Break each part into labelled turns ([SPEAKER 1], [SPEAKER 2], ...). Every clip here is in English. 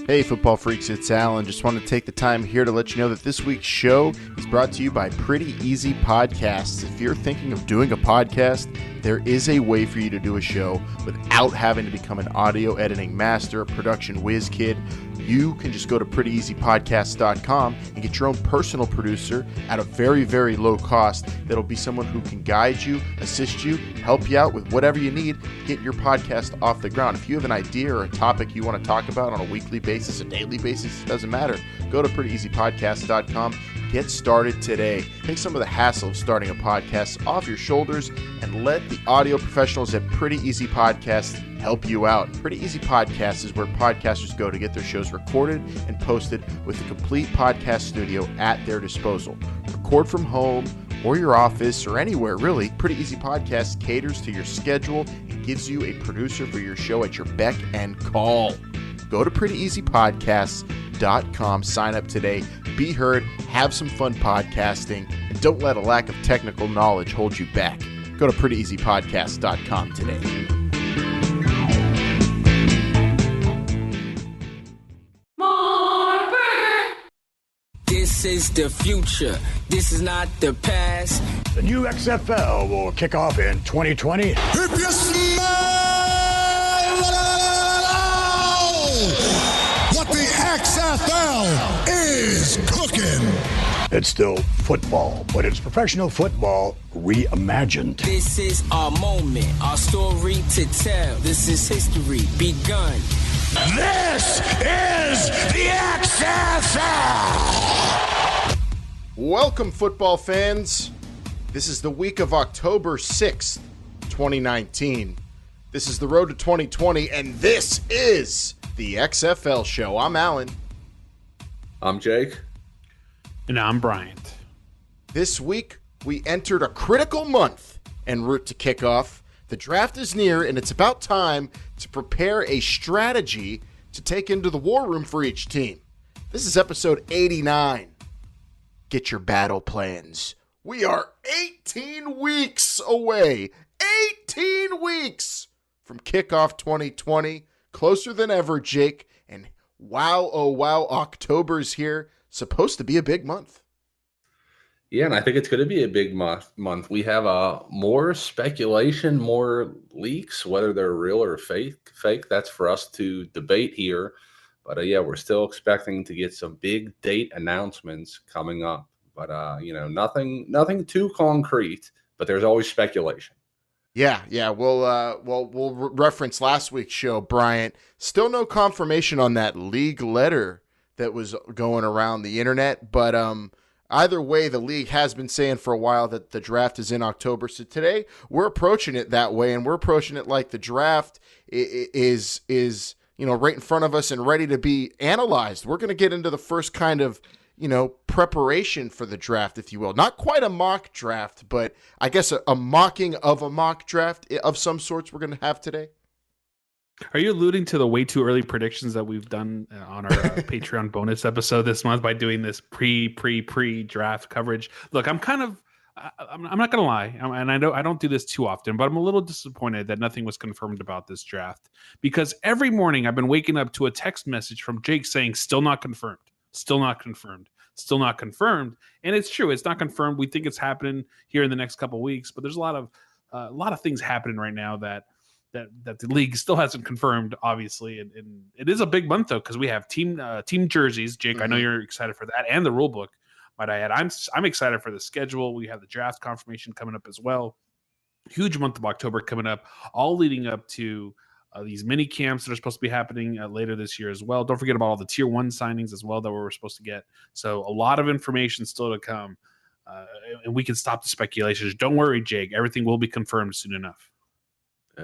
[SPEAKER 1] Hey football freaks, it's Alan. Just want to take the time here to let you know that this week's show is brought to you by Pretty Easy Podcasts. If you're thinking of doing a podcast, there is a way for you to do a show without having to become an audio editing master, a production whiz kid. You can just go to prettyeasypodcast.com and get your own personal producer at a very, very low cost. That'll be someone who can guide you, assist you, help you out with whatever you need to get your podcast off the ground. If you have an idea or a topic you want to talk about on a weekly basis, a daily basis, it doesn't matter. Go to prettyeasypodcast.com. Get started today. Take some of the hassle of starting a podcast off your shoulders and let the audio professionals at Pretty Easy Podcasts help you out. Pretty Easy Podcasts is where podcasters go to get their shows recorded and posted with a complete podcast studio at their disposal. Record from home or your office or anywhere, really. Pretty Easy Podcasts caters to your schedule and gives you a producer for your show at your beck and call. Go to prettyeasypodcasts.com, sign up today, be heard, have some fun podcasting, and don't let a lack of technical knowledge hold you back. Go to prettyeasypodcasts.com today.
[SPEAKER 2] This is the future. This is not the past.
[SPEAKER 3] The new XFL will kick off in 2020.
[SPEAKER 4] If you smell what the XFL is cooking.
[SPEAKER 3] It's still football, but it's professional football reimagined.
[SPEAKER 2] This is our moment, our story to tell. This is history begun.
[SPEAKER 4] This is the XFL!
[SPEAKER 1] Welcome, football fans. This is the week of October 6th, 2019. This is the road to 2020, and this is the XFL show. I'm Alan.
[SPEAKER 5] I'm Jake.
[SPEAKER 6] And I'm Bryant.
[SPEAKER 1] This week, we entered a critical month en route to kickoff. The draft is near, and it's about time to prepare a strategy to take into the war room for each team. This is episode 89. Get your battle plans. We are 18 weeks away. 18 weeks from kickoff 2020. Closer than ever, Jake. And wow, oh wow, October's here. Supposed to be a big month.
[SPEAKER 5] Yeah, and I think it's going to be a big month. We have more speculation, more leaks, whether they're real or fake. That's for us to debate here. But yeah, we're still expecting to get some big date announcements coming up. But nothing too concrete. But there's always speculation.
[SPEAKER 1] Yeah. We'll reference last week's show, Bryant. Still no confirmation on that league letter that was going around the internet, but either way, the league has been saying for a while that the draft is in October. So today we're approaching it that way, and we're approaching it like the draft is right in front of us and ready to be analyzed. We're going to get into the first kind of preparation for the draft, if you will. Not quite a mock draft, but I guess a mocking of a mock draft of some sorts we're going to have today.
[SPEAKER 6] Are you alluding to the way too early predictions that we've done on our Patreon bonus episode this month by doing this pre-draft coverage? Look, I'm not going to lie, and I don't do this too often, but I'm a little disappointed that nothing was confirmed about this draft, because every morning I've been waking up to a text message from Jake saying, still not confirmed, still not confirmed, still not confirmed. And it's true. It's not confirmed. We think it's happening here in the next couple of weeks, but there's a lot of things happening right now that the league still hasn't confirmed, obviously, and it is a big month though, because we have team jerseys. Jake, I know you're excited for that, and the rule book. Might I add, I'm excited for the schedule. We have the draft confirmation coming up as well. Huge month of October coming up, all leading up to these mini camps that are supposed to be happening later this year as well. Don't forget about all the tier 1 signings as well that we're supposed to get. So a lot of information still to come, and we can stop the speculations. Don't worry, Jake. Everything will be confirmed soon enough.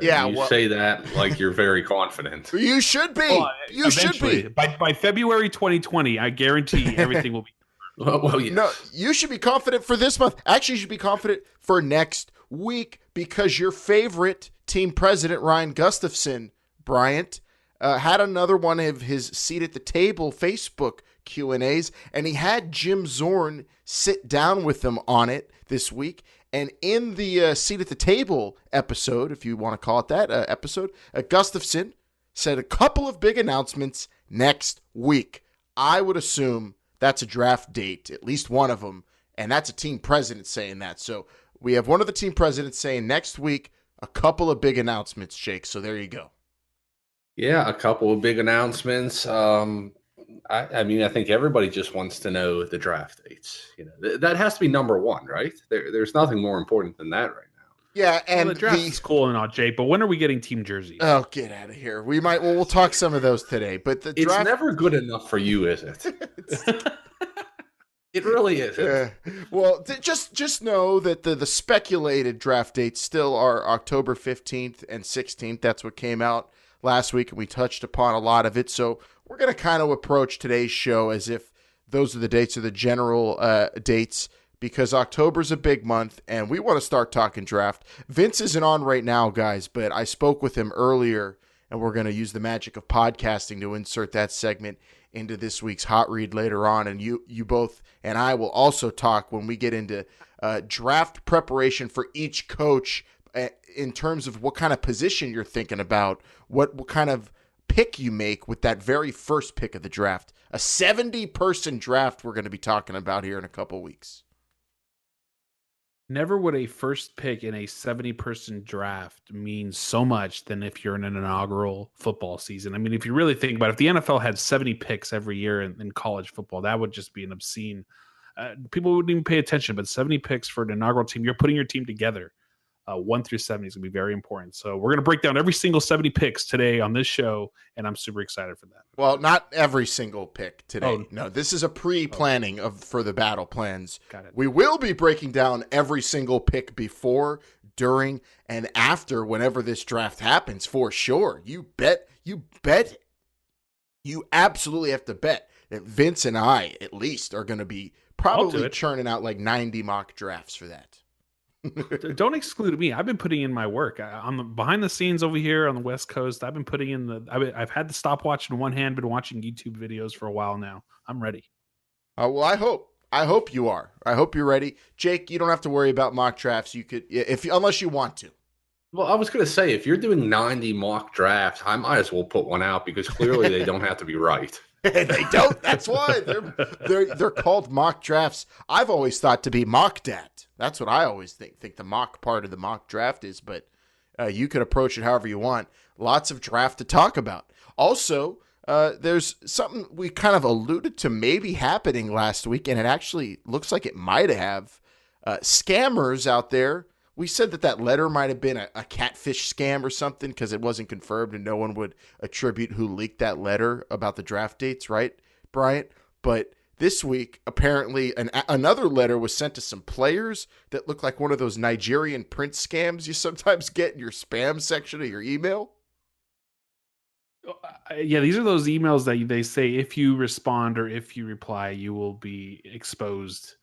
[SPEAKER 1] Yeah,
[SPEAKER 5] you say that like you're very confident.
[SPEAKER 1] You should be.
[SPEAKER 6] Well,
[SPEAKER 1] you should be.
[SPEAKER 6] By February 2020, I guarantee everything will be.
[SPEAKER 5] Well, yes.
[SPEAKER 1] No, you should be confident for this month. Actually, you should be confident for next week, because your favorite team president, Ryan Gustafson, Bryant, had another one of his seat at the table Facebook Q&As, and he had Jim Zorn sit down with them on it this week. And in the seat at the table episode, if you want to call it that episode, Gustafson said a couple of big announcements next week. I would assume that's a draft date, at least one of them, and that's a team president saying that. So we have one of the team presidents saying next week a couple of big announcements, Jake. So there you go.
[SPEAKER 5] Yeah, a couple of big announcements. I mean, I think everybody just wants to know the draft dates. That has to be number one, right? There's nothing more important than that right now.
[SPEAKER 1] Yeah, and
[SPEAKER 6] the draft is cool and all, Jake, but when are we getting team jerseys?
[SPEAKER 1] Oh, get out of here. We'll talk some of those today, but the draft...
[SPEAKER 5] It's never good enough for you, is it? It really isn't.
[SPEAKER 1] Well, just know that the speculated draft dates still are October 15th and 16th. That's what came out last week, and we touched upon a lot of it. So we're going to kind of approach today's show as if those are the dates or the general dates, because October's a big month, and we want to start talking draft. Vince isn't on right now, guys, but I spoke with him earlier, and we're going to use the magic of podcasting to insert that segment into this week's Hot Read later on. And you both and I will also talk when we get into draft preparation for each coach in terms of what kind of position you're thinking about, what kind of pick you make with that very first pick of the draft. A 70-person draft we're going to be talking about here in a couple weeks.
[SPEAKER 6] Never would a first pick in a 70-person draft mean so much than if you're in an inaugural football season. I mean, if you really think about it, if the NFL had 70 picks every year in college football, that would just be an obscene. People wouldn't even pay attention, but 70 picks for an inaugural team, you're putting your team together. 1 through 70 is going to be very important. So we're going to break down every single 70 picks today on this show, and I'm super excited for that.
[SPEAKER 1] Well, not every single pick today.
[SPEAKER 6] Oh.
[SPEAKER 1] No, this is a pre-planning for the battle plans.
[SPEAKER 6] Got it.
[SPEAKER 1] We will be breaking down every single pick before, during, and after whenever this draft happens for sure. You absolutely have to bet that Vince and I, at least, are going to be probably churning out like 90 mock drafts for that.
[SPEAKER 6] Don't exclude me. I've been putting in my work. On the behind the scenes over here on the West Coast. I've been putting in I've had the stopwatch in one hand, been watching YouTube videos for a while now. I'm ready.
[SPEAKER 1] Well, I hope you are. I hope you're ready, Jake. You don't have to worry about mock drafts. You could, unless you want to.
[SPEAKER 5] Well, I was going to say, if you're doing 90 mock drafts, I might as well put one out because clearly they don't have to be right.
[SPEAKER 1] They don't. That's why they're called mock drafts. I've always thought to be mocked at. That's what I always think the mock part of the mock draft is. But you could approach it however you want. Lots of draft to talk about. Also, there's something we kind of alluded to maybe happening last week, and it actually looks like it might have. Scammers out there. We said that letter might have been a catfish scam or something because it wasn't confirmed and no one would attribute who leaked that letter about the draft dates, right, Bryant? But this week, apparently, another letter was sent to some players that looked like one of those Nigerian print scams you sometimes get in your spam section of your email.
[SPEAKER 6] Yeah, these are those emails that they say if you respond or if you reply, you will be exposed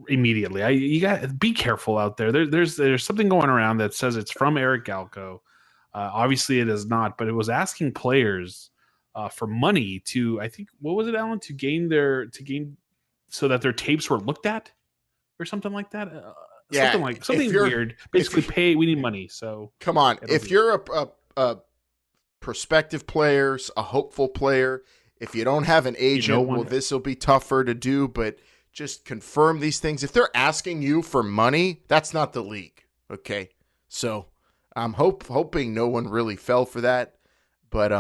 [SPEAKER 6] immediately. You got to be careful out there. There's something going around that says it's from Eric Galco. Obviously, it is not, but it was asking players for money to, I think, what was it, Alan, to gain so that their tapes were looked at or something like that.
[SPEAKER 1] Yeah,
[SPEAKER 6] something weird. Basically, we need money. So
[SPEAKER 1] come on, if you're a prospective player, a hopeful player, if you don't have an agent, this will be tougher to do, but just confirm these things. If they're asking you for money, that's not the league, okay? So I'm hoping no one really fell for that. But,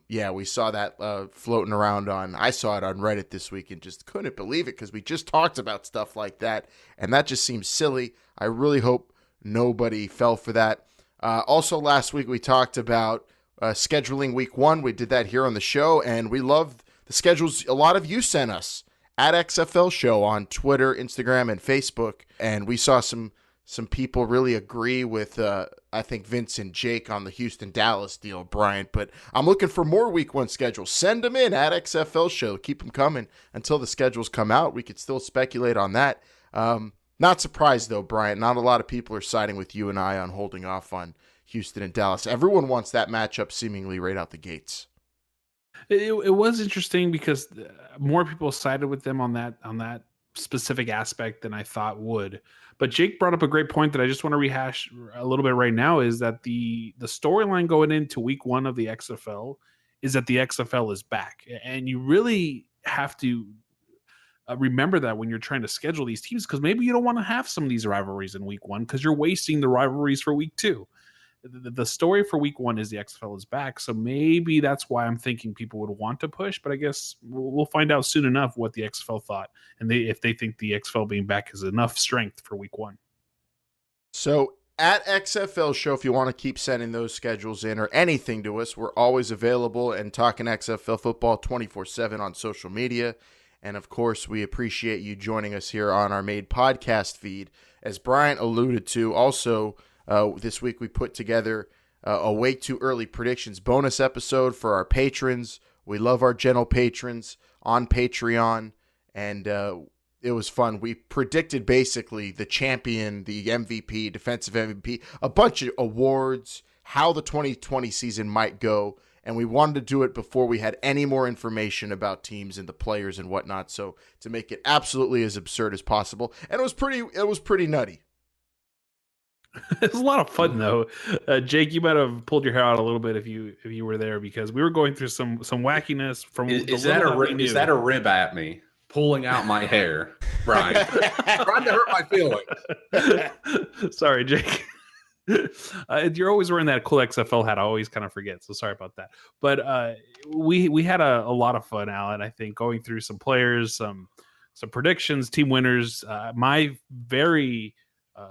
[SPEAKER 1] yeah, we saw that floating around I saw it on Reddit this week and just couldn't believe it because we just talked about stuff like that, and that just seems silly. I really hope nobody fell for that. Also, last week we talked about scheduling week 1. We did that here on the show, and we loved the schedules a lot of you sent us at XFL Show on Twitter, Instagram, and Facebook. And we saw some people really agree with, I think, Vince and Jake on the Houston-Dallas deal, Bryant. But I'm looking for more week 1 schedules. Send them in at XFL Show. Keep them coming until the schedules come out. We could still speculate on that. Not surprised, though, Bryant. Not a lot of people are siding with you and I on holding off on Houston and Dallas. Everyone wants that matchup seemingly right out the gates.
[SPEAKER 6] It was interesting because more people sided with them on that specific aspect than I thought would. But Jake brought up a great point that I just want to rehash a little bit right now, is that the storyline going into week 1 of the XFL is that the XFL is back. And you really have to remember that when you're trying to schedule these teams, because maybe you don't want to have some of these rivalries in week 1 because you're wasting the rivalries for week 2. The story for week 1 is the XFL is back. So maybe that's why I'm thinking people would want to push, but I guess we'll find out soon enough what the XFL thought and if they think the XFL being back is enough strength for week 1.
[SPEAKER 1] So at XFL Show, if you want to keep sending those schedules in or anything to us, we're always available and talking XFL football 24/7 on social media. And, of course, we appreciate you joining us here on our Made podcast feed. As Bryant alluded to, also this week we put together a way too early predictions bonus episode for our patrons. We love our gentle patrons on Patreon, and it was fun. We predicted basically the champion, the MVP, defensive MVP, a bunch of awards, how the 2020 season might go. And we wanted to do it before we had any more information about teams and the players and whatnot. So to make it absolutely as absurd as possible. And it was pretty nutty.
[SPEAKER 6] It was a lot of fun though. Jake, you might have pulled your hair out a little bit if you were there, because we were going through some wackiness from
[SPEAKER 5] is that a rib at me? Pulling out my hair, Brian. Trying to hurt my feelings.
[SPEAKER 6] Sorry, Jake. You're always wearing that cool XFL hat. I always kind of forget, so sorry about that. But we had a lot of fun, Alan. I think going through some players, some predictions, team winners. My very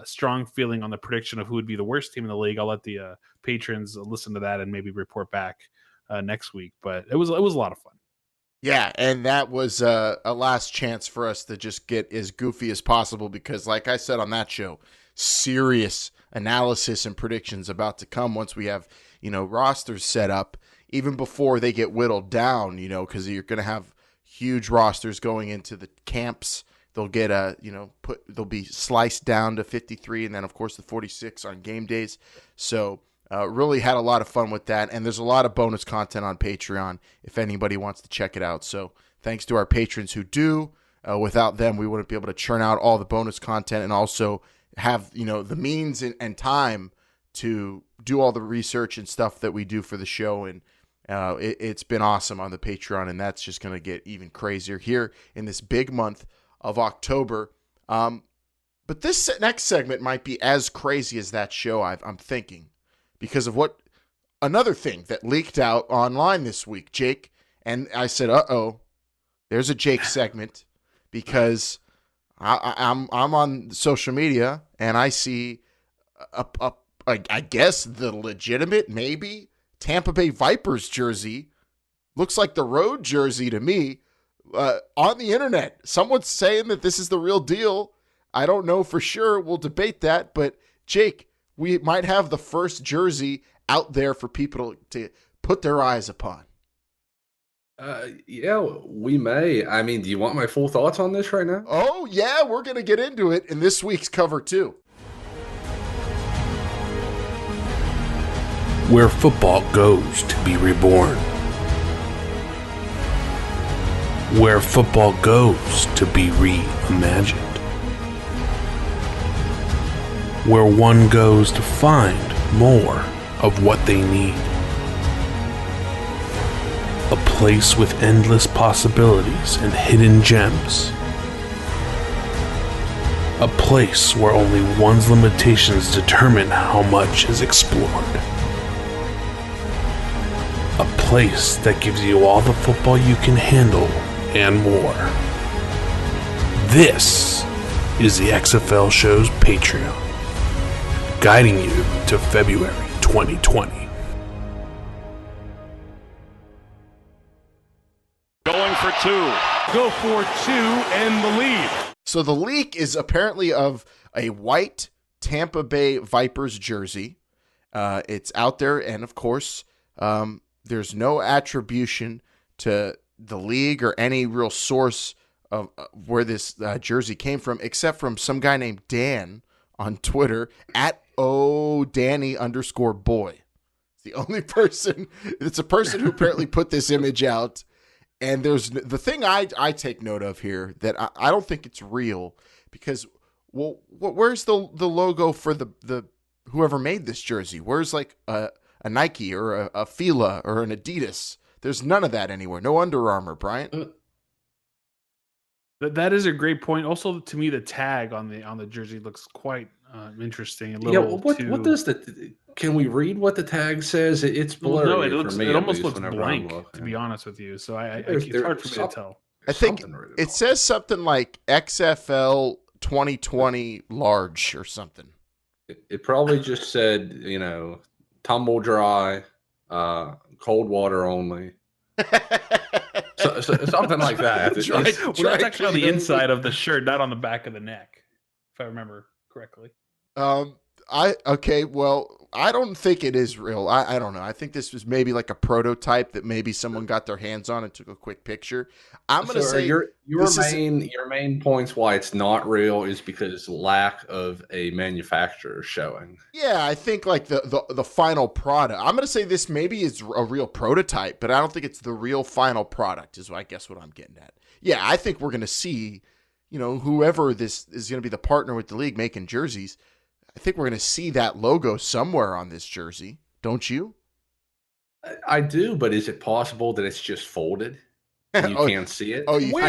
[SPEAKER 6] strong feeling on the prediction of who would be the worst team in the league. I'll let the patrons listen to that and maybe report back next week. But it was a lot of fun.
[SPEAKER 1] Yeah, and that was a last chance for us to just get as goofy as possible because, like I said on that show, serious analysis and predictions about to come once we have, rosters set up, even before they get whittled down, because you're going to have huge rosters going into the camps. They'll get they'll be sliced down to 53 and then, of course, the 46 on game days. So really had a lot of fun with that. And there's a lot of bonus content on Patreon if anybody wants to check it out. So thanks to our patrons who do. Without them, we wouldn't be able to churn out all the bonus content and also have the means and time to do all the research and stuff that we do for the show. And it's been awesome on the Patreon, and that's just going to get even crazier here in this big month of October. But this next segment might be as crazy as that show, I'm thinking, because of another thing that leaked out online this week, Jake. And I said, there's a Jake segment, because I'm on social media and I see I guess the legitimate, maybe, Tampa Bay Vipers jersey. Looks like the road jersey to me on the internet. Someone's saying that this is the real deal. I don't know for sure. We'll debate that. But Jake, we might have the first jersey out there for people to put their eyes upon.
[SPEAKER 5] Yeah, we may. I mean, do you want my full thoughts on this right now?
[SPEAKER 1] Oh, yeah, we're going to get into it in this week's cover, too.
[SPEAKER 7] Where football goes to be reborn. Where football goes to be reimagined. Where one goes to find more of what they need. A place with endless possibilities and hidden gems. A place where only one's limitations determine how much is explored. A place that gives you all the football you can handle and more. This is the XFL Show's Patreon, guiding you to February 2020.
[SPEAKER 4] Going for two. Go for two and the lead.
[SPEAKER 1] So the leak is apparently of a white Tampa Bay Vipers jersey. It's out there, and of course, there's no attribution to the league or any real source of where this jersey came from, except from some guy named Dan on Twitter at @Danny_boy. It's the only person. It's a person who apparently put this image out. And there's the thing I take note of here that I don't think it's real, because where's the logo for the whoever made this jersey? Where's like a Nike or a Fila or an Adidas? There's none of that anywhere. No Under Armour, Bryant.
[SPEAKER 6] That is a great point. Also, to me, the tag on the jersey looks quite interesting. A little
[SPEAKER 5] what does can we read what the tag says? It's blurry.
[SPEAKER 6] No,
[SPEAKER 5] it
[SPEAKER 6] almost looks blank, to be honest with you. So it's hard for me to tell.
[SPEAKER 1] I think it says something like XFL 2020 large or something.
[SPEAKER 5] It probably just said, tumble dry, cold water only. So something like that.
[SPEAKER 6] That's actually on the inside of the shirt, not on the back of the neck, if I remember correctly.
[SPEAKER 1] I don't think it is real. I don't know. I think this was maybe like a prototype that maybe someone got their hands on and took a quick picture. I'm going to say
[SPEAKER 5] your main points why it's not real is because lack of a manufacturer showing.
[SPEAKER 1] Yeah, I think like the final product. I'm going to say this maybe is a real prototype, but I don't think it's the real final product is I guess what I'm getting at. Yeah, I think we're going to see, whoever this is going to be the partner with the league making jerseys, I think we're going to see that logo somewhere on this jersey. Don't you?
[SPEAKER 5] I do, but is it possible that it's just folded and you can't see it?
[SPEAKER 1] Oh, you think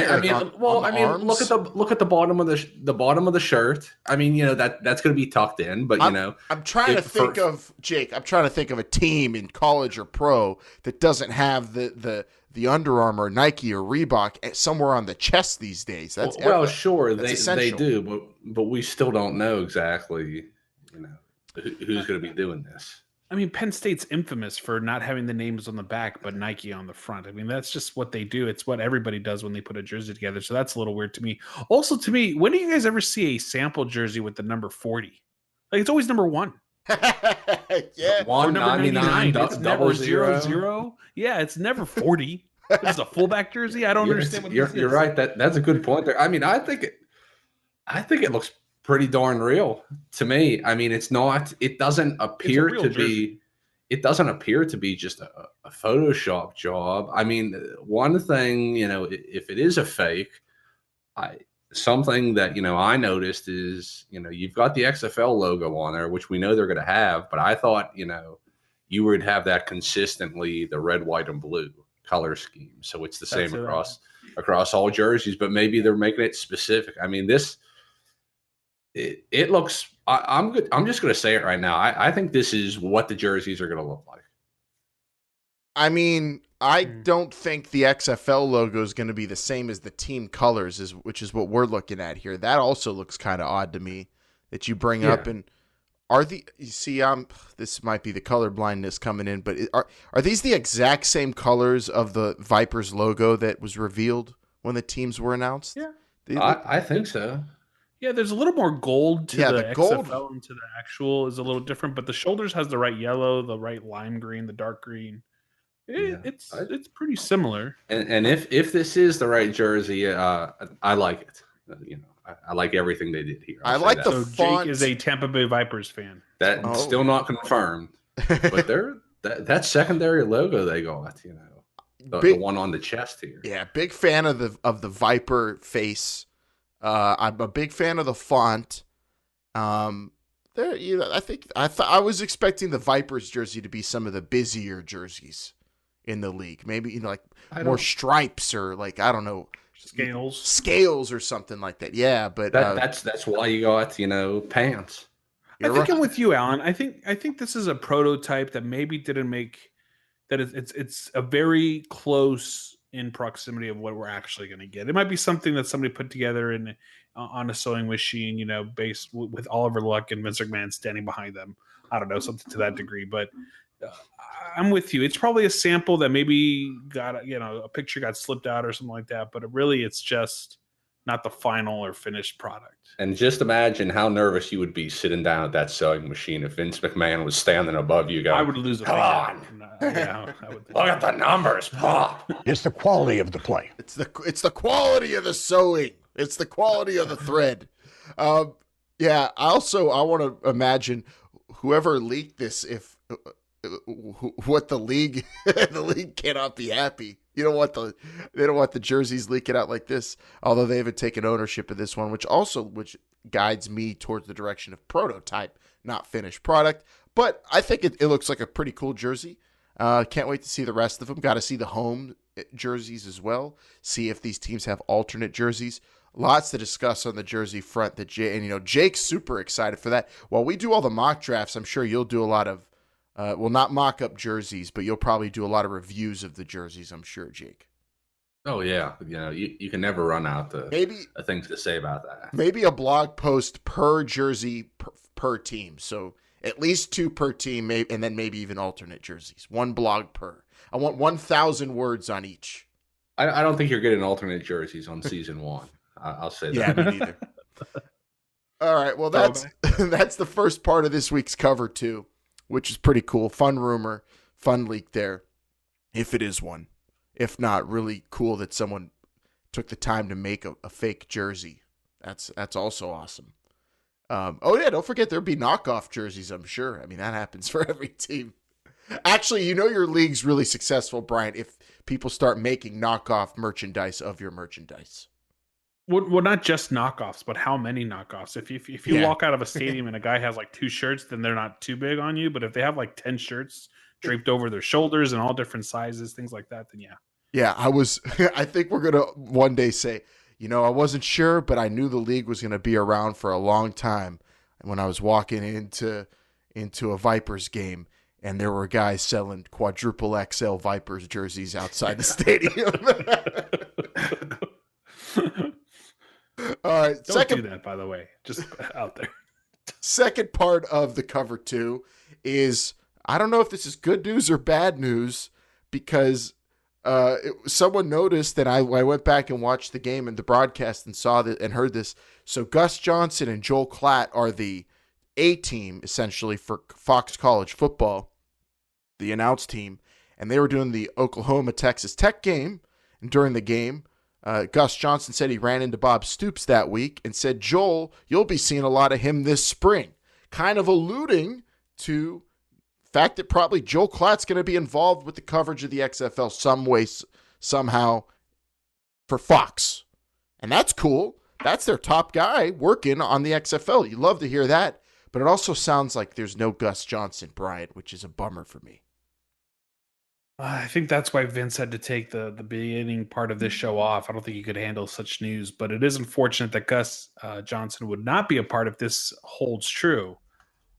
[SPEAKER 5] look at the bottom of the shirt. I mean, that's going to be tucked in, but
[SPEAKER 1] I'm trying to think of a team in college or pro that doesn't have the Under Armour, Nike, or Reebok somewhere on the chest these days.
[SPEAKER 5] Sure, they do, but we still don't know exactly, who's going to be doing this.
[SPEAKER 6] I mean, Penn State's infamous for not having the names on the back, but Nike on the front. I mean, that's just what they do. It's what everybody does when they put a jersey together. So that's a little weird to me. Also, to me, when do you guys ever see a sample jersey with the number 40? Like, it's always number 1.
[SPEAKER 1] Yeah,
[SPEAKER 5] or number 99.
[SPEAKER 6] It's never 00. Yeah, it's never 40. This is a fullback jersey. I don't understand what this is.
[SPEAKER 5] You're right. That's a good point there. I mean, I think it looks pretty darn real to me. I mean, it's not. It doesn't appear to be. It doesn't appear to be just a Photoshop job. I mean, one thing, if it is a fake, something that I noticed is you've got the XFL logo on there, which we know they're going to have. But I thought you would have that consistently, the red, white, and blue color scheme, so it's the same across all jerseys. But maybe they're making it specific. I mean, it looks. I'm good. I'm just going to say it right now. I think this is what the jerseys are going to look like.
[SPEAKER 1] I mean, I don't think the XFL logo is going to be the same as the team colors, which is what we're looking at here. That also looks kind of odd to me that you bring up. And this might be the color blindness coming in, but are these the exact same colors of the Vipers logo that was revealed when the teams were announced?
[SPEAKER 5] Yeah, I think so.
[SPEAKER 6] Yeah, there's a little more gold to the
[SPEAKER 1] gold.
[SPEAKER 6] XFL and to the actual is a little different, but the shoulders has the right yellow, the right lime green, the dark green. It's pretty similar.
[SPEAKER 5] And if this is the right jersey, I like it. I like everything they did here.
[SPEAKER 1] I like the font.
[SPEAKER 6] Jake is a Tampa Bay Vipers fan.
[SPEAKER 5] That's still not confirmed, but that secondary logo they got, the one on the chest here.
[SPEAKER 1] Yeah, big fan of the Viper face. I'm a big fan of the font. I was expecting the Vipers jersey to be some of the busier jerseys in the league. Maybe like more stripes or like I don't know, scales or something like that. Yeah, but
[SPEAKER 5] that's why you got pants.
[SPEAKER 6] I think I'm with you, Alan. I think this is a prototype that maybe didn't make that. It's a very close in proximity of what we're actually going to get. It might be something that somebody put together on a sewing machine, based with Oliver Luck and Vince McMahon standing behind them. I don't know, something to that degree. But I'm with you. It's probably a sample that maybe got a picture got slipped out or something like that. But it's just not the final or finished product.
[SPEAKER 5] And just imagine how nervous you would be sitting down at that sewing machine if Vince McMahon was standing above you going,
[SPEAKER 6] I would lose a
[SPEAKER 5] come on. Look at the numbers, Pop.
[SPEAKER 3] It's the quality of the play.
[SPEAKER 1] It's the quality of the sewing. It's the quality of the thread. I want to imagine whoever leaked this, what the league cannot be happy. They don't want the jerseys leaking out like this, although they haven't taken ownership of this one, which guides me towards the direction of prototype, not finished product. But I think it looks like a pretty cool jersey. Can't wait to see the rest of them. Got to see the home jerseys as well. See if these teams have alternate jerseys. Lots to discuss on the jersey front. Jake's super excited for that. While we do all the mock drafts, I'm sure you'll do a lot of, not mock up jerseys, but you'll probably do a lot of reviews of the jerseys. I'm sure, Jake.
[SPEAKER 5] Oh yeah, you can never run out of things to say about that.
[SPEAKER 1] Maybe a blog post per jersey per team. So at least 2 per team, and then maybe even alternate jerseys. 1 blog per. I want 1,000 words on each.
[SPEAKER 5] I don't think you're getting alternate jerseys on season 1. I'll say that.
[SPEAKER 1] Yeah, me neither. All right, well, that's the first part of this week's cover 2, which is pretty cool. Fun rumor, fun leak there, if it is one. If not, really cool that someone took the time to make a fake jersey. That's also awesome. Don't forget there'll be knockoff jerseys, I'm sure. I mean, that happens for every team. Actually, your league's really successful, Brian, if people start making knockoff merchandise of your merchandise.
[SPEAKER 6] Well, not just knockoffs, but how many knockoffs? If you walk out of a stadium and a guy has like 2 shirts, then they're not too big on you. But if they have like 10 shirts draped over their shoulders and all different sizes, things like that, then yeah.
[SPEAKER 1] Yeah, I think we're going to one day say, I wasn't sure, but I knew the league was going to be around for a long time. And when I was walking into a Vipers game, and there were guys selling quadruple XL Vipers jerseys outside the stadium. All right.
[SPEAKER 6] Don't do that, by the way. Just out there.
[SPEAKER 1] Second part of the cover 2 is, I don't know if this is good news or bad news, because someone noticed that I went back and watched the game and the broadcast and saw that and heard this. So Gus Johnson and Joel Klatt are the A team, essentially, for Fox College Football, the announced team, and they were doing the Oklahoma-Texas Tech game. And during the game, Gus Johnson said he ran into Bob Stoops that week and said, Joel, you'll be seeing a lot of him this spring, kind of alluding to the fact that probably Joel Klatt's going to be involved with the coverage of the XFL some way, somehow for Fox. And that's cool. That's their top guy working on the XFL. You love to hear that. But it also sounds like there's no Gus Johnson, Brian, which is a bummer for me.
[SPEAKER 6] I think that's why Vince had to take the beginning part of this show off. I don't think he could handle such news, but it is unfortunate that Gus Johnson would not be a part if this holds true.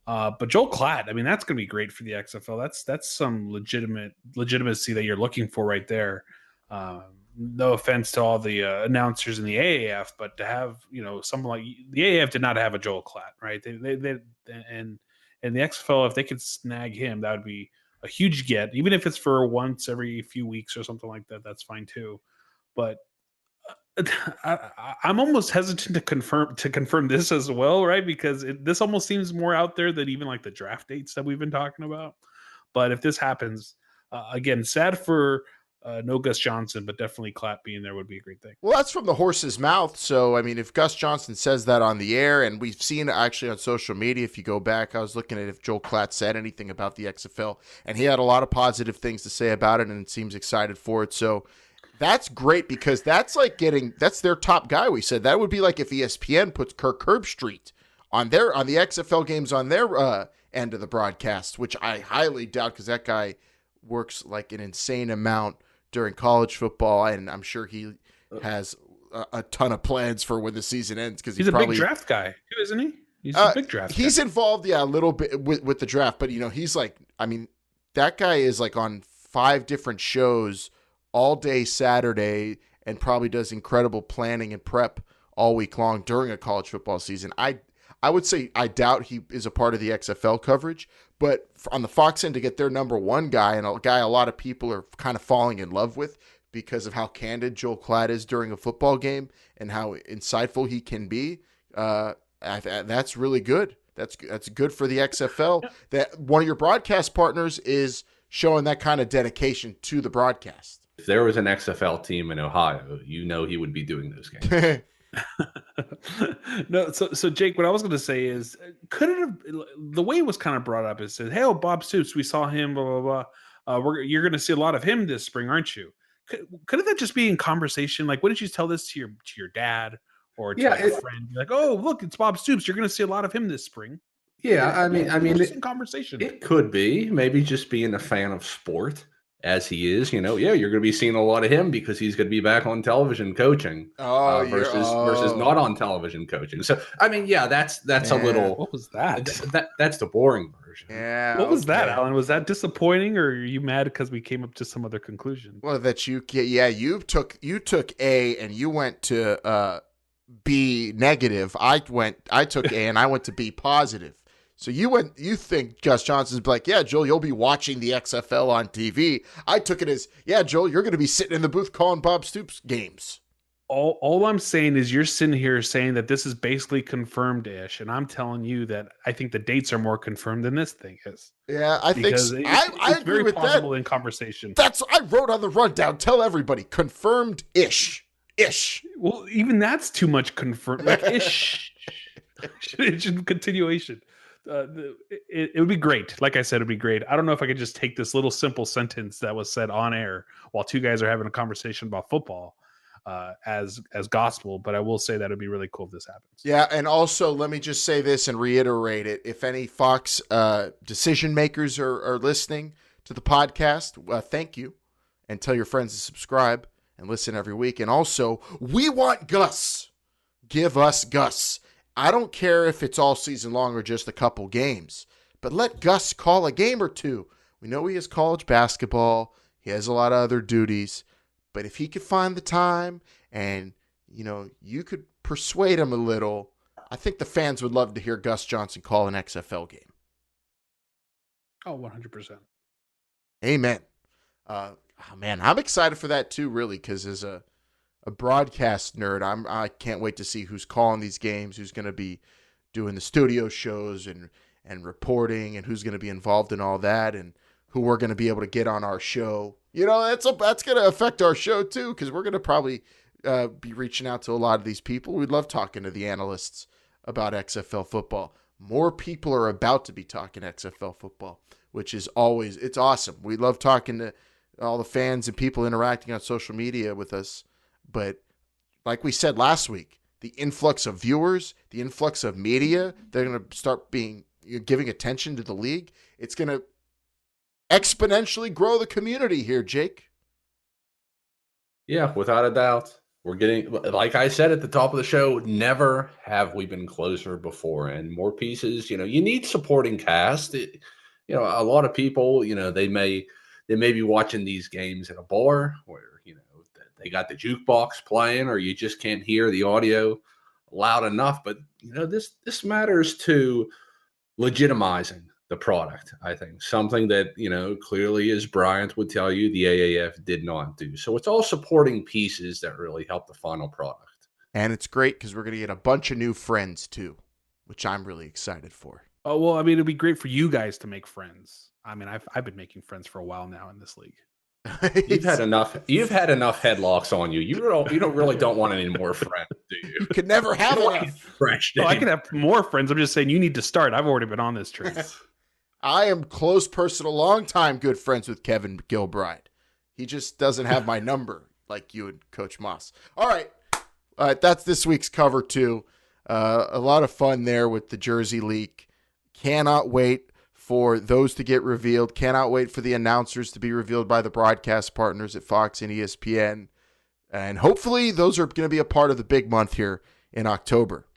[SPEAKER 6] But Joel Klatt, I mean, that's going to be great for the XFL. That's some legitimacy that you're looking for right there. No offense to all the announcers in the AAF, but to have someone like the AAF did not have a Joel Klatt, right? They and the XFL, if they could snag him, that would be a huge get, even if it's for once every few weeks or something like that. That's fine too. But I'm almost hesitant to confirm this as well, right? Because this almost seems more out there than even like the draft dates that we've been talking about. But if this happens, again, sad for no Gus Johnson, but definitely Klatt being there would be a great thing.
[SPEAKER 1] Well, that's from the horse's mouth. So, I mean, if Gus Johnson says that on the air, and we've seen actually on social media, if you go back, I was looking at if Joel Klatt said anything about the XFL, and he had a lot of positive things to say about it, and seems excited for it. So that's great, because that's that's their top guy. We said that would be like if ESPN puts Kirk Herbstreit on the XFL games on their end of the broadcast, which I highly doubt, because that guy works like an insane amount during college football, and I'm sure he has a ton of plans for when the season ends, because
[SPEAKER 6] he's a big draft guy too, isn't he? He's a big draft guy.
[SPEAKER 1] He's involved, a little bit with the draft, but he's like, I mean, that guy is like on 5 different shows all day Saturday, and probably does incredible planning and prep all week long during a college football season. I would say I doubt he is a part of the XFL coverage, but on the Fox end, to get their number 1 guy, and a guy a lot of people are kind of falling in love with because of how candid Joel Klatt is during a football game and how insightful he can be, that's really good. That's good for the XFL. That one of your broadcast partners is showing that kind of dedication to the broadcast.
[SPEAKER 5] If there was an XFL team in Ohio, he would be doing those games.
[SPEAKER 6] No, so Jake, what I was going to say is, could it have, the way it was kind of brought up is, said, hey, Bob Stoops, we saw him, blah blah blah. You're going to see a lot of him this spring, aren't you? Could that just be in conversation? Like, what did you tell this to your dad or to a friend? You're like, oh, look, it's Bob Stoops. You're going to see a lot of him this spring.
[SPEAKER 5] Yeah, I mean,
[SPEAKER 6] interesting conversation.
[SPEAKER 5] It could be maybe just being a fan of sport as he is. Yeah, you're going to be seeing a lot of him because he's going to be back on television coaching versus not on television coaching. So, I mean, yeah, that's a little.
[SPEAKER 6] What was that?
[SPEAKER 5] That's the boring version.
[SPEAKER 1] Yeah.
[SPEAKER 6] What was that, Alan? Was that disappointing, or are you mad because we came up to some other conclusion?
[SPEAKER 1] Well, that you took A and you went to B negative. I took A and I went to B positive. So you think Gus Johnson's like, yeah, Joel, you'll be watching the XFL on TV. I took it as, yeah, Joel, you're going to be sitting in the booth calling Bob Stoops games.
[SPEAKER 6] All I'm saying is you're sitting here saying that this is basically confirmed-ish, and I'm telling you that I think the dates are more confirmed than this thing is.
[SPEAKER 1] Yeah, I think
[SPEAKER 6] it's
[SPEAKER 1] agree
[SPEAKER 6] very
[SPEAKER 1] with
[SPEAKER 6] possible
[SPEAKER 1] that.
[SPEAKER 6] In conversation.
[SPEAKER 1] I wrote on the rundown. Tell everybody, confirmed-ish. Ish.
[SPEAKER 6] Well, even that's too much confirmed. Like ish. It's just continuation. It would be great. Like I said, it'd be great. I don't know if I could just take this little simple sentence that was said on air while two guys are having a conversation about football as gospel, but I will say that it'd be really cool if this happens.
[SPEAKER 1] Yeah, and also let me just say this and reiterate it. If any Fox decision makers are listening to the podcast, thank you, and tell your friends to subscribe and listen every week. And also, we want Gus. Give us Gus. I don't care if it's all season long or just a couple games, but let Gus call a game or two. We know he has college basketball. He has a lot of other duties, but if he could find the time and, you could persuade him a little, I think the fans would love to hear Gus Johnson call an XFL game.
[SPEAKER 6] Oh, 100%.
[SPEAKER 1] Amen. Man, I'm excited for that too, really, because as a broadcast nerd, I can't wait to see who's calling these games, who's going to be doing the studio shows and reporting, and who's going to be involved in all that, and who we're going to be able to get on our show. That's going to affect our show too, because we're going to probably be reaching out to a lot of these people. We'd love talking to the analysts about XFL football. More people are about to be talking XFL football, which is it's awesome. We love talking to all the fans and people interacting on social media with us. But like we said last week, the influx of viewers, the influx of media, they're going to start giving attention to the league. It's going to exponentially grow the community here, Jake.
[SPEAKER 5] Yeah, without a doubt. We're getting, like I said at the top of the show, never have we been closer before. And more pieces, you need supporting cast. A lot of people, they may be watching these games at a bar where, they got the jukebox playing, or you just can't hear the audio loud enough. But, this matters to legitimizing the product, I think. Something that, clearly, as Bryant would tell you, the AAF did not do. So it's all supporting pieces that really help the final product.
[SPEAKER 1] And it's great because we're going to get a bunch of new friends, too, which I'm really excited for.
[SPEAKER 6] Oh, well, I mean, it'd be great for you guys to make friends. I mean, I've been making friends for a while now in this league.
[SPEAKER 5] You've had enough headlocks on you. You don't want any more friends, do you?
[SPEAKER 1] You could never have enough.
[SPEAKER 5] Fresh.
[SPEAKER 6] I can have more friends. I'm just saying you need to start. I've already been on this train.
[SPEAKER 1] I am close personal, long-time good friends with Kevin Gilbride. He just doesn't have my number like you and Coach Moss. All right, that's this week's cover too. A lot of fun there with the jersey leak. Cannot wait for those to get revealed. Cannot wait for the announcers to be revealed by the broadcast partners at Fox and ESPN. And hopefully those are going to be a part of the big month here in October.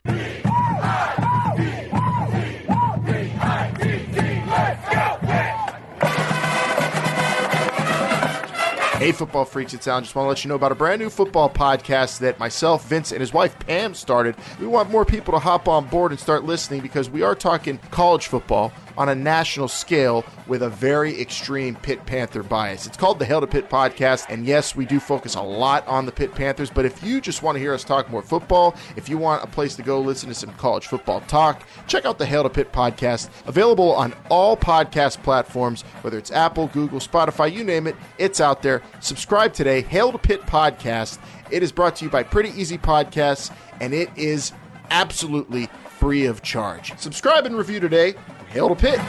[SPEAKER 1] Hey, football freaks, it's Alan. Just want to let you know about a brand new football podcast that myself, Vince, and his wife, Pam, started. We want more people to hop on board and start listening because we are talking college football on a national scale with a very extreme Pitt Panther bias. It's called the Hail to Pitt Podcast, and yes, we do focus a lot on the Pitt Panthers, but if you just want to hear us talk more football, if you want a place to go listen to some college football talk, check out the Hail to Pitt Podcast, available on all podcast platforms, whether it's Apple, Google, Spotify, you name it, it's out there. Subscribe today, Hail to Pitt Podcast. It is brought to you by Pretty Easy Podcasts, and it is absolutely free of charge. Subscribe and review today. Hail to Pitt.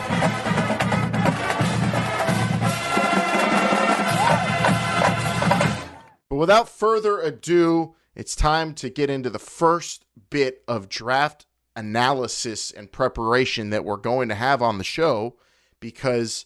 [SPEAKER 1] But without further ado, it's time to get into the first bit of draft analysis and preparation that we're going to have on the show because,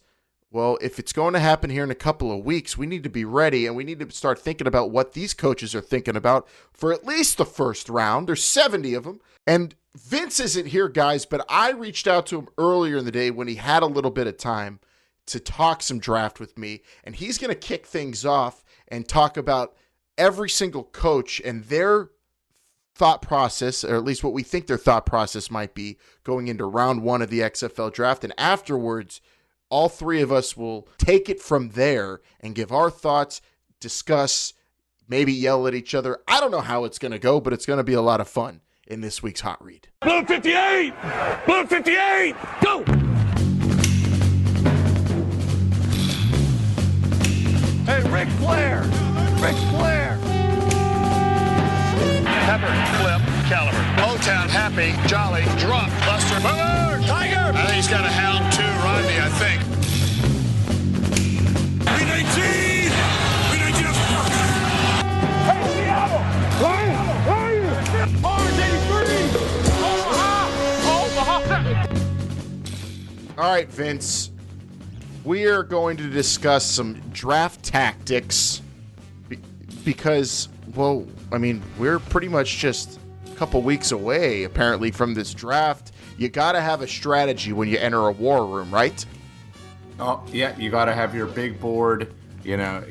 [SPEAKER 1] well, if it's going to happen here in a couple of weeks, we need to be ready and we need to start thinking about what these coaches are thinking about for at least the first round. There's 70 of them. And Vince isn't here, guys, but I reached out to him earlier in the day when he had a little bit of time to talk some draft with me, and he's going to kick things off and talk about every single coach and their thought process, or at least what we think their thought process might be going into round 1 of the XFL draft. And afterwards, all three of us will take it from there and give our thoughts, discuss, maybe yell at each other. I don't know how it's going to go, but it's going to be a lot of fun in this week's Hot Read.
[SPEAKER 4] Blue 58! Blue 58! Go! Hey, Ric Flair! Ric Flair! Pepper, Clip, Caliber.
[SPEAKER 3] Motown, happy, jolly, drunk, Buster, Boomer, Tiger. I think he's got a hound too, Rodney, I think.
[SPEAKER 4] B-19! B-19!
[SPEAKER 3] Hey, Seattle! Ryan! Orange 83!
[SPEAKER 1] All right, Vince. We are going to discuss some draft tactics because, well, I mean, we're pretty much just a couple weeks away, apparently, from this draft. You got to have a strategy when you enter a war room, right?
[SPEAKER 8] Oh, yeah, you got to have your big board, you know,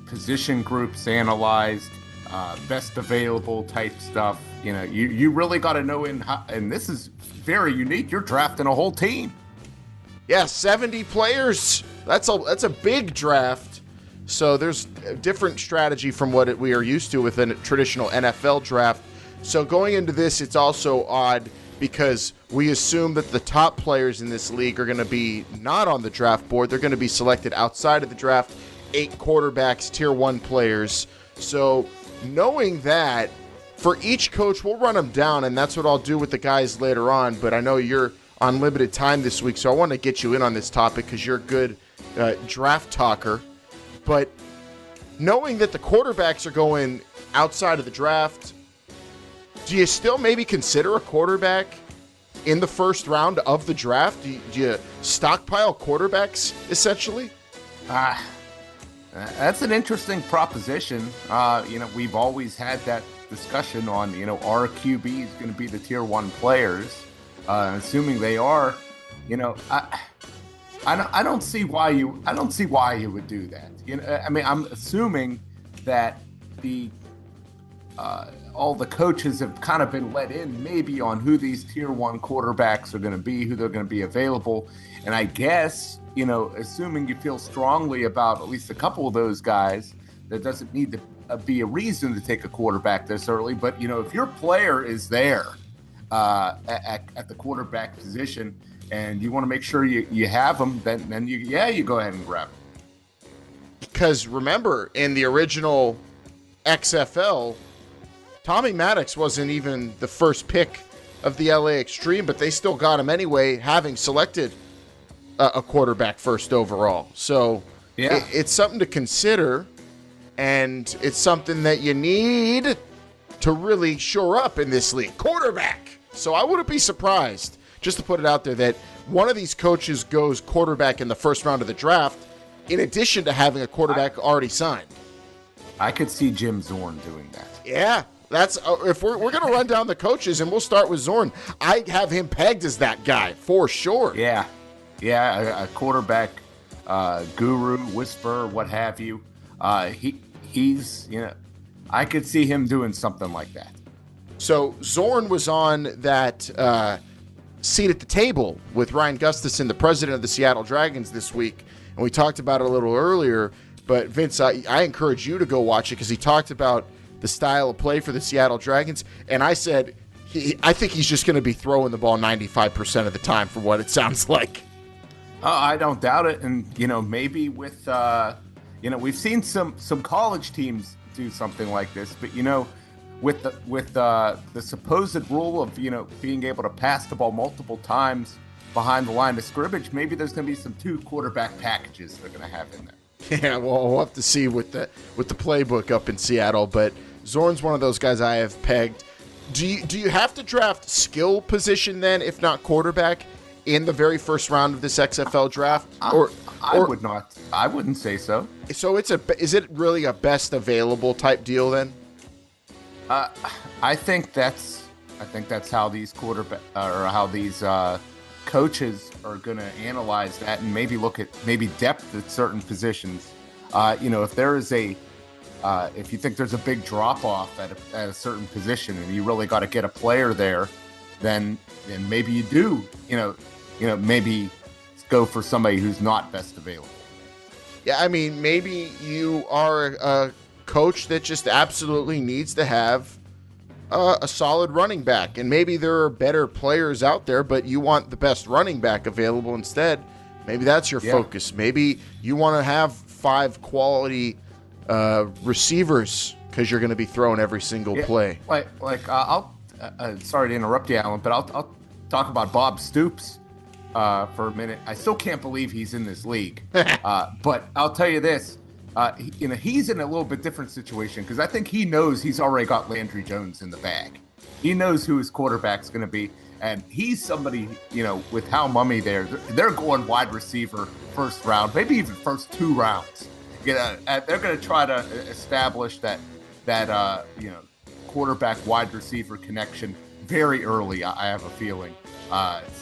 [SPEAKER 8] position groups analyzed, best available type stuff. You know, you really got to know and this is very unique. You're drafting a whole team.
[SPEAKER 1] Yeah, 70 players. That's a big draft. So there's a different strategy from what we are used to with a traditional NFL draft. So going into this, it's also odd because we assume that the top players in this league are going to be not on the draft board. They're going to be selected outside of the draft, 8 quarterbacks, tier 1 players. So knowing that, for each coach, we'll run them down, and that's what I'll do with the guys later on. But I know you're on limited time this week, so I want to get you in on this topic because you're a good draft talker. But knowing that the quarterbacks are going outside of the draft, do you still maybe consider a quarterback in the first round of the draft? Do you stockpile quarterbacks, essentially?
[SPEAKER 8] That's an interesting proposition. We've always had that discussion on, our QB is going to be the tier 1 players. Assuming they are, I don't see why you would do that. I'm assuming that all the coaches have kind of been let in maybe on who these tier 1 quarterbacks are going to be, who they're going to be available, and I guess assuming you feel strongly about at least a couple of those guys, there doesn't need to be a reason to take a quarterback this early. But if your player is there at the quarterback position, and you want to make sure you have them, then you go ahead and grab them.
[SPEAKER 1] Because remember, in the original XFL, Tommy Maddox wasn't even the first pick of the LA Extreme, but they still got him anyway, having selected a quarterback first overall. So
[SPEAKER 8] yeah,
[SPEAKER 1] it's something to consider, and it's something that you need to really shore up in this league. Quarterback! So I wouldn't be surprised, just to put it out there, that one of these coaches goes quarterback in the first round of the draft, in addition to having a quarterback already signed.
[SPEAKER 8] I could see Jim Zorn doing that.
[SPEAKER 1] Yeah, that's if we're going to run down the coaches, and we'll start with Zorn. I have him pegged as that guy, for sure.
[SPEAKER 8] Yeah, a quarterback guru, whisperer, what have you. He's, I could see him doing something like that.
[SPEAKER 1] So Zorn was on that seat at the table with Ryan Gustafson, the president of the Seattle Dragons, this week, and we talked about it a little earlier. But Vince, I encourage you to go watch it because he talked about the style of play for the Seattle Dragons, and I said I think he's just going to be throwing the ball 95% of the time, from what it sounds like.
[SPEAKER 8] I don't doubt it, and maybe with we've seen some college teams do something like this, but with the supposed rule of being able to pass the ball multiple times behind the line of scrimmage, maybe there's going to be some 2 quarterback packages they're going to have in there.
[SPEAKER 1] Yeah, well, we'll have to see with the playbook up in Seattle, but Zorn's one of those guys I have pegged. Do you have to draft skill position then, if not quarterback, in the very first round of this XFL draft?
[SPEAKER 8] I would not. I wouldn't say so.
[SPEAKER 1] So is it really a best available type deal then?
[SPEAKER 8] I think that's how these coaches are going to analyze that and maybe look at depth at certain positions. If there is if you think there's a big drop off at a certain position and you really got to get a player there, then maybe you do. Maybe go for somebody who's not best available.
[SPEAKER 1] Yeah, I mean, maybe you are a coach that just absolutely needs to have a solid running back, and maybe there are better players out there, but you want the best running back available instead. Maybe that's your focus. Maybe you want to have 5 quality receivers because you're going to be throwing every single play.
[SPEAKER 8] I'll sorry to interrupt you, Alan, but I'll talk about Bob Stoops for a minute. I still can't believe he's in this league, but I'll tell you this. He's in a little bit different situation because I think he knows he's already got Landry Jones in the bag. He knows who his quarterback's going to be, and he's somebody, with how mummy they're going wide receiver first round, maybe even first 2 rounds. They're going to try to establish that quarterback wide receiver connection very early. I have a feeling.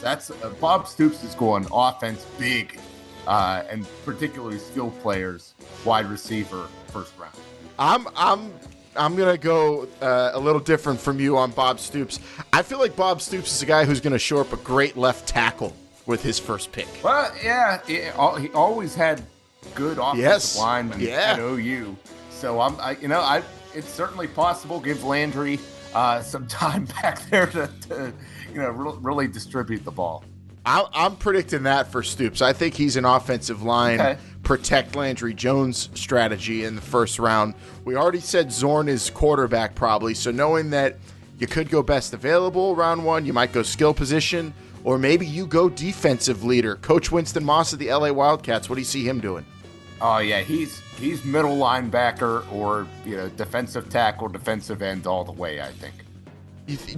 [SPEAKER 8] That's Bob Stoops is going offense big. And particularly skilled players, wide receiver, first round.
[SPEAKER 1] I'm gonna go a little different from you on Bob Stoops. I feel like Bob Stoops is a guy who's gonna shore up a great left tackle with his first pick.
[SPEAKER 8] Well, he always had good offensive linemen at OU. So it's certainly possible. Give Landry some time back there to really distribute the ball.
[SPEAKER 1] I'm predicting that for Stoops. I think he's an offensive line, protect Landry Jones strategy in the first round. We already said Zorn is quarterback probably, so knowing that you could go best available round 1, you might go skill position, or maybe you go defensive leader. Coach Winston Moss of the LA Wildcats, what do you see him doing?
[SPEAKER 8] Oh, yeah, he's middle linebacker or defensive tackle, defensive end all the way, I think.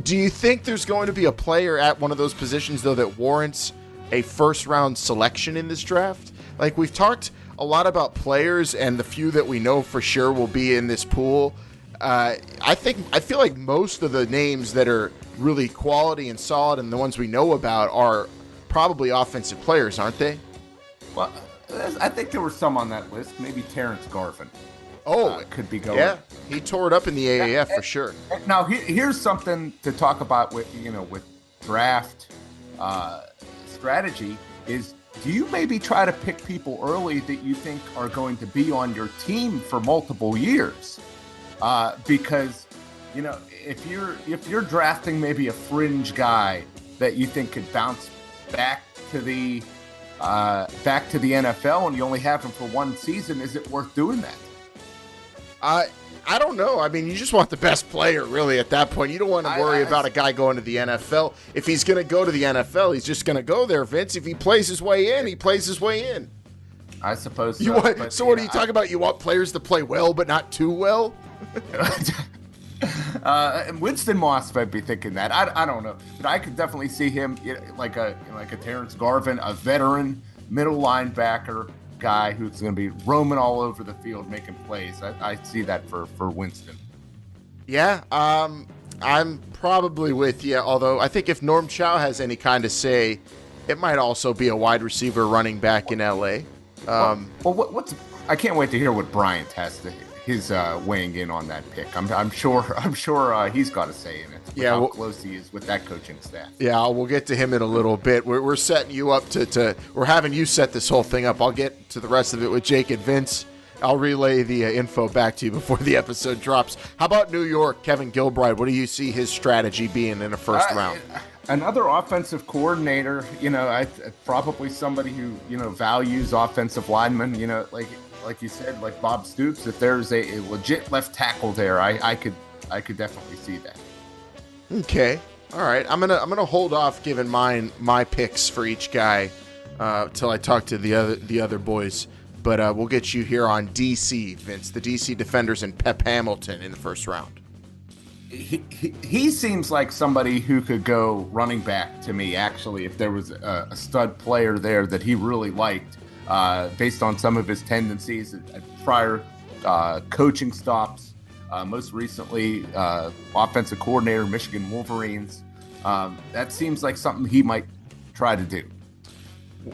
[SPEAKER 1] Do you think there's going to be a player at one of those positions, though, that warrants a first-round selection in this draft? Like, we've talked a lot about players and the few that we know for sure will be in this pool. I feel like most of the names that are really quality and solid and the ones we know about are probably offensive players, aren't they?
[SPEAKER 8] Well, I think there were some on that list. Maybe Terrence Garvin. Could be going.
[SPEAKER 1] Yeah, he tore it up in the AAF for sure.
[SPEAKER 8] Now, here's something to talk about with draft strategy is, do you maybe try to pick people early that you think are going to be on your team for multiple years? Because, if you're drafting maybe a fringe guy that you think could bounce back to the NFL and you only have him for 1 season, is it worth doing that?
[SPEAKER 1] I don't know. I mean, you just want the best player, really, at that point. You don't want to worry about a guy going to the NFL. If he's going to go to the NFL, he's just going to go there, Vince. If he plays his way in, he plays his way in.
[SPEAKER 8] I suppose
[SPEAKER 1] so. What are you talking about? You want players to play well, but not too well?
[SPEAKER 8] Winston Moss might be thinking that. I don't know. But I could definitely see him like a Terrence Garvin, a veteran middle linebacker guy who's going to be roaming all over the field making plays. I see that for Winston.
[SPEAKER 1] Yeah, I'm probably with you, although I think if Norm Chow has any kind of say, it might also be a wide receiver running back in LA.
[SPEAKER 8] I can't wait to hear what Bryant has to his weighing in on that pick. I'm sure he's got a say in it. How close he is with that coaching staff.
[SPEAKER 1] Yeah, we'll get to him in a little bit. We're setting you up we're having you set this whole thing up. I'll get to the rest of it with Jake and Vince. I'll relay the info back to you before the episode drops. How about New York, Kevin Gilbride? What do you see his strategy being in the first round?
[SPEAKER 8] Another offensive coordinator, probably somebody who, values offensive linemen, like you said, like Bob Stoops. If there's a legit left tackle there, I could definitely see that.
[SPEAKER 1] Okay. All right. I'm gonna hold off giving my picks for each guy till I talk to the other boys. But we'll get you here on DC, Vince, the DC Defenders and Pep Hamilton in the first round.
[SPEAKER 8] he seems like somebody who could go running back to me, actually, if there was a stud player there that he really liked, based on some of his tendencies at prior coaching stops, most recently offensive coordinator, Michigan Wolverines. That seems like something he might try to do.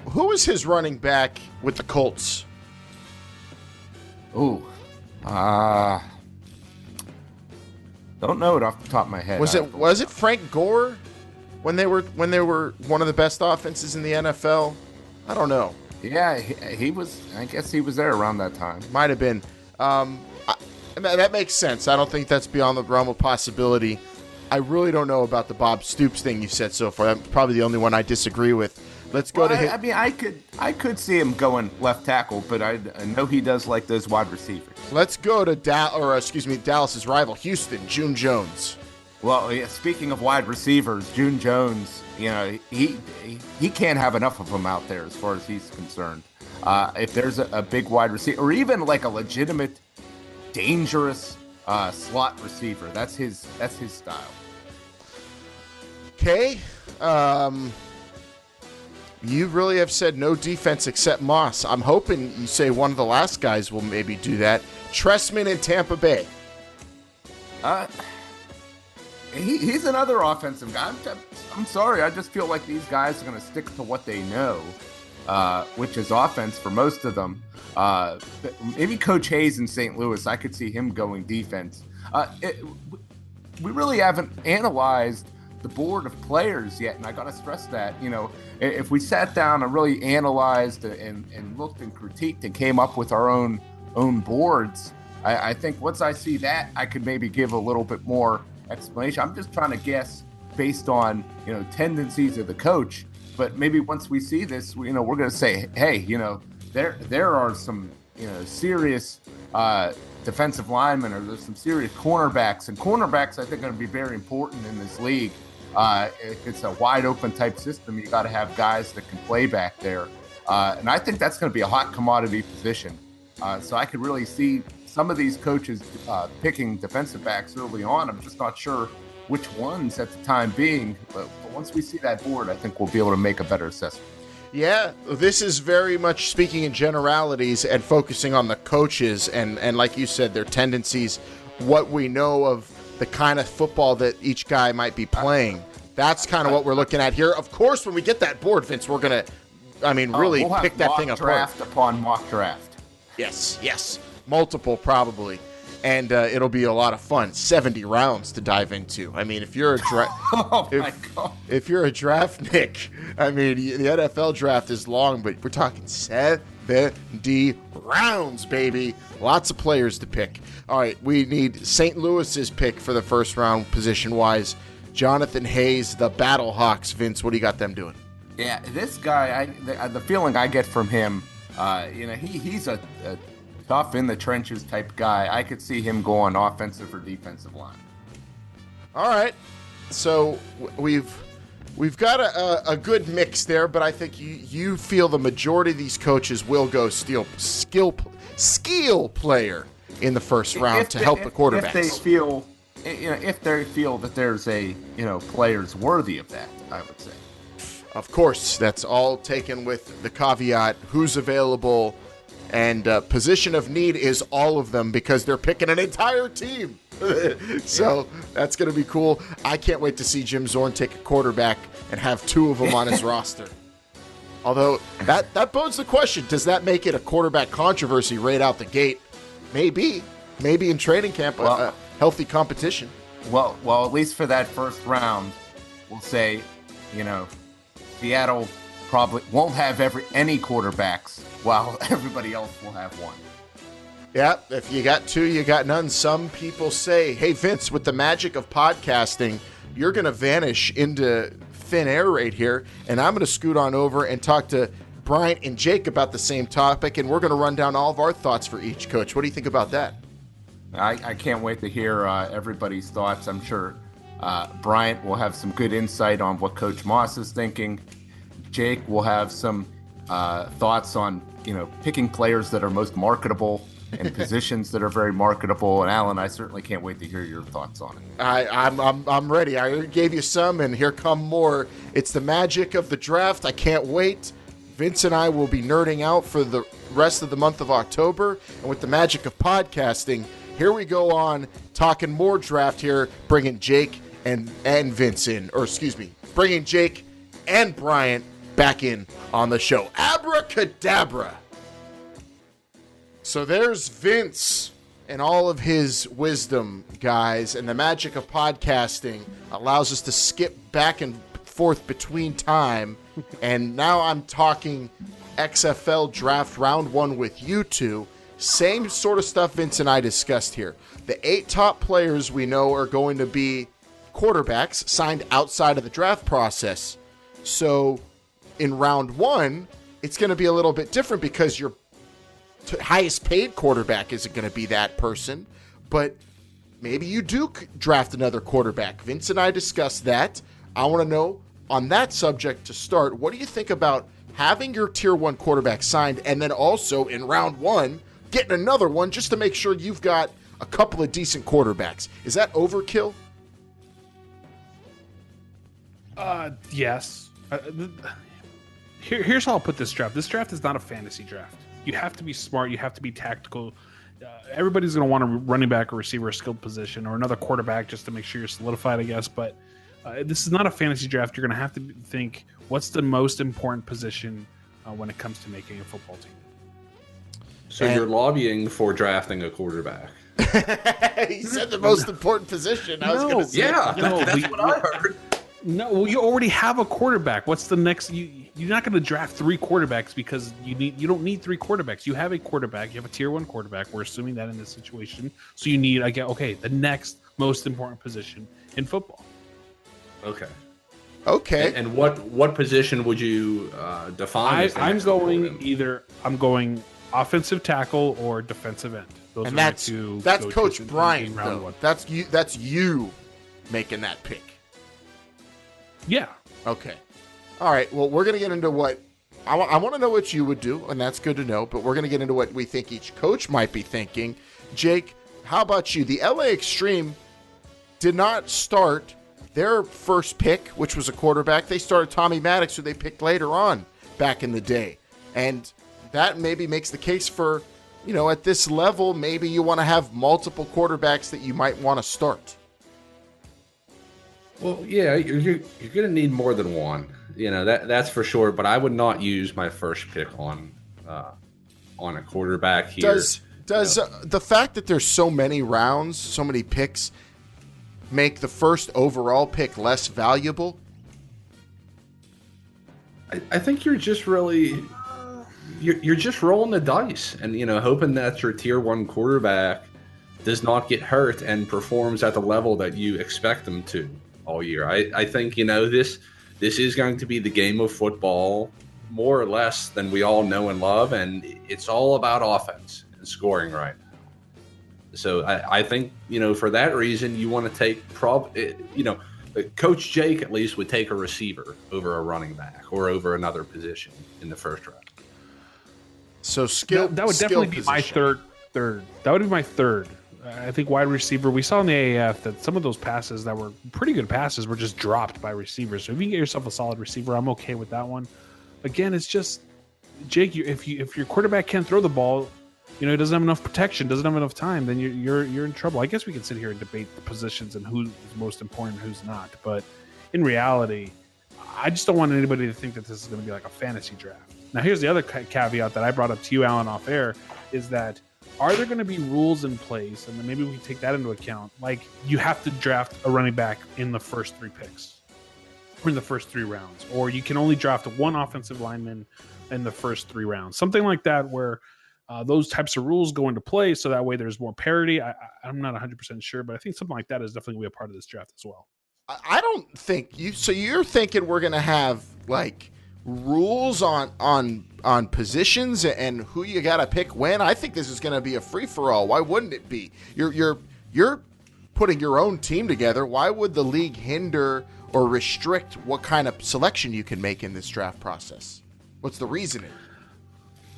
[SPEAKER 1] Who was his running back with the Colts?
[SPEAKER 8] Don't know it off the top of my head.
[SPEAKER 1] Was it Frank Gore when they were one of the best offenses in the NFL? I don't know.
[SPEAKER 8] Yeah, he was. I guess he was there around that time.
[SPEAKER 1] Might have been. That makes sense. I don't think that's beyond the realm of possibility. I really don't know about the Bob Stoops thing you said so far. That's probably the only one I disagree with. Let's go to him.
[SPEAKER 8] I mean, I could see him going left tackle, but I know he does like those wide receivers.
[SPEAKER 1] Let's go to Dallas's rival, Houston, June Jones.
[SPEAKER 8] Well, yeah, speaking of wide receivers, June Jones, he can't have enough of them out there as far as he's concerned. If there's a big wide receiver, or even like a legitimate, dangerous slot receiver, that's his style.
[SPEAKER 1] Okay. You really have said no defense except Moss. I'm hoping you say one of the last guys will maybe do that. Trestman in Tampa Bay.
[SPEAKER 8] He's another offensive guy. I'm sorry. I just feel like these guys are going to stick to what they know, which is offense for most of them. Maybe Coach Hayes in St. Louis, I could see him going defense. We really haven't analyzed the board of players yet, and I got to stress that, if we sat down and really analyzed and looked and critiqued and came up with our own boards, I think once I see that, I could maybe give a little bit more explanation. I'm just trying to guess based on, tendencies of the coach, but maybe once we see this, we're going to say, hey, there are some, serious defensive linemen, or there's some serious cornerbacks, and cornerbacks I think are going to be very important in this league. If it's a wide open type system, you got to have guys that can play back there. And I think that's going to be a hot commodity position. So I could really see some of these coaches picking defensive backs early on. I'm just not sure which ones at the time being. But once we see that board, I think we'll be able to make a better assessment.
[SPEAKER 1] Yeah, this is very much speaking in generalities and focusing on the coaches and like you said, their tendencies, what we know of the kind of football that each guy might be playing. That's kind of what we're looking at here. Of course, when we get that board, Vince, we're going to, really
[SPEAKER 8] we'll
[SPEAKER 1] pick that thing apart.
[SPEAKER 8] Draft upon mock draft.
[SPEAKER 1] Yes. Multiple, probably. And it'll be a lot of fun. 70 rounds to dive into. I mean, if you're a if you're a draft Nick, the NFL draft is long, but we're talking 70 rounds, baby. Lots of players to pick. All right, we need St. Louis's pick for the first round position-wise. Jonathan Hayes, the Battlehawks. Vince, what do you got them doing?
[SPEAKER 8] Yeah, this guy, the feeling I get from him, he's a tough in the trenches type guy. I could see him going offensive or defensive line.
[SPEAKER 1] All right, so we've got a good mix there, but I think you feel the majority of these coaches will go skill player in the first round to help the quarterbacks.
[SPEAKER 8] If they feel that there's a players worthy of that, I would say.
[SPEAKER 1] Of course, that's all taken with the caveat who's available, and position of need is all of them because they're picking an entire team. So that's going to be cool. I can't wait to see Jim Zorn take a quarterback and have two of them on his roster. Although that bodes the question, does that make it a quarterback controversy right out the gate? Maybe in training camp, healthy competition.
[SPEAKER 8] Well, at least for that first round, we'll say, Seattle probably won't have any quarterbacks, while everybody else will have one.
[SPEAKER 1] Yeah, if you got two, you got none. Some people say, hey, Vince, with the magic of podcasting, you're going to vanish into thin air right here, and I'm going to scoot on over and talk to Bryant and Jake about the same topic, and we're going to run down all of our thoughts for each coach. What do you think about that?
[SPEAKER 8] I can't wait to hear everybody's thoughts. I'm sure Bryant will have some good insight on what Coach Moss is thinking. Jake will have some thoughts on, picking players that are most marketable and positions that are very marketable. And Alan, I certainly can't wait to hear your thoughts on it.
[SPEAKER 1] I'm ready. I gave you some, and here come more. It's the magic of the draft. I can't wait. Vince and I will be nerding out for the rest of the month of October, and with the magic of podcasting, here we go on talking more draft here, bringing Jake and Vince in, or excuse me, bringing Jake and Bryant back in on the show. Abracadabra. So there's Vince and all of his wisdom, guys, and the magic of podcasting allows us to skip back and forth between time, and now I'm talking XFL Draft Round 1 with you two. Same sort of stuff Vince and I discussed here. The 8 top players we know are going to be quarterbacks signed outside of the draft process. So in round 1, it's going to be a little bit different because your highest paid quarterback isn't going to be that person, but maybe you do draft another quarterback. Vince and I discussed that. I want to know, on that subject to start, what do you think about having your tier 1 quarterback signed and then also in round 1 getting another one just to make sure you've got a couple of decent quarterbacks? Is that overkill?
[SPEAKER 6] Yes. Here's how I'll put this draft. This draft is not a fantasy draft. You have to be smart. You have to be tactical. Everybody's going to want a running back or receiver, a skilled position, or another quarterback just to make sure you're solidified, I guess. But this is not a fantasy draft. You're going to have to think, what's the most important position when it comes to making a football team?
[SPEAKER 5] So you're lobbying for drafting a quarterback.
[SPEAKER 1] He said the most important position. I was going to say.
[SPEAKER 5] Yeah, that's what I heard.
[SPEAKER 6] No, well, you already have a quarterback. What's the next? You're not going to draft 3 quarterbacks because you don't need 3 quarterbacks. You have a quarterback. You have a tier 1 quarterback. We're assuming that in this situation. So you need, the next most important position in football.
[SPEAKER 5] Okay. And what position would you define?
[SPEAKER 6] I'm going offensive tackle or defensive end. Those
[SPEAKER 1] and
[SPEAKER 6] are
[SPEAKER 1] that's Coach Bryant. That's you making that pick.
[SPEAKER 6] Yeah.
[SPEAKER 1] Okay. All right. Well, we're going to get into what I want to know what you would do, and that's good to know, but we're going to get into what we think each coach might be thinking. Jake, how about you? The LA Extreme did not start their first pick, which was a quarterback. They started Tommy Maddox, who they picked later on back in the day. And that maybe makes the case for, at this level, maybe you want to have multiple quarterbacks that you might want to start.
[SPEAKER 5] Well, yeah, you're going to need more than one. That's for sure. But I would not use my first pick on a quarterback here.
[SPEAKER 1] Does the fact that there's so many rounds, so many picks, make the first overall pick less valuable?
[SPEAKER 5] I think you're just really you're just rolling the dice and hoping that your tier 1 quarterback does not get hurt and performs at the level that you expect them to all year. I think this is going to be the game of football more or less than we all know and love, and it's all about offense and scoring right now. So I think for that reason you want to take Coach Jake at least would take a receiver over a running back or over another position in the first round.
[SPEAKER 1] So
[SPEAKER 6] that would definitely be my third. That would be my third. I think wide receiver. We saw in the AAF that some of those passes that were pretty good passes were just dropped by receivers. So if you can get yourself a solid receiver, I'm okay with that one. Again, it's just Jake. If your quarterback can't throw the ball, he doesn't have enough protection, doesn't have enough time, then you're in trouble. I guess we can sit here and debate the positions and who's most important, and who's not. But in reality, I just don't want anybody to think that this is going to be like a fantasy draft. Now, here's the other caveat that I brought up to you, Alan, off air, is that are there going to be rules in place, and then maybe we can take that into account, like you have to draft a running back in the first 3 picks, or in the first 3 rounds, or you can only draft 1 offensive lineman in the first 3 rounds, something like that, where those types of rules go into play, so that way there's more parity. I'm not 100% sure, but I think something like that is definitely going to be a part of this draft as well.
[SPEAKER 1] I don't think you're thinking we're going to have like rules on positions and who you got to pick when? I think this is going to be a free for all. Why wouldn't it be? You're putting your own team together. Why would the league hinder or restrict what kind of selection you can make in this draft process? What's the reasoning?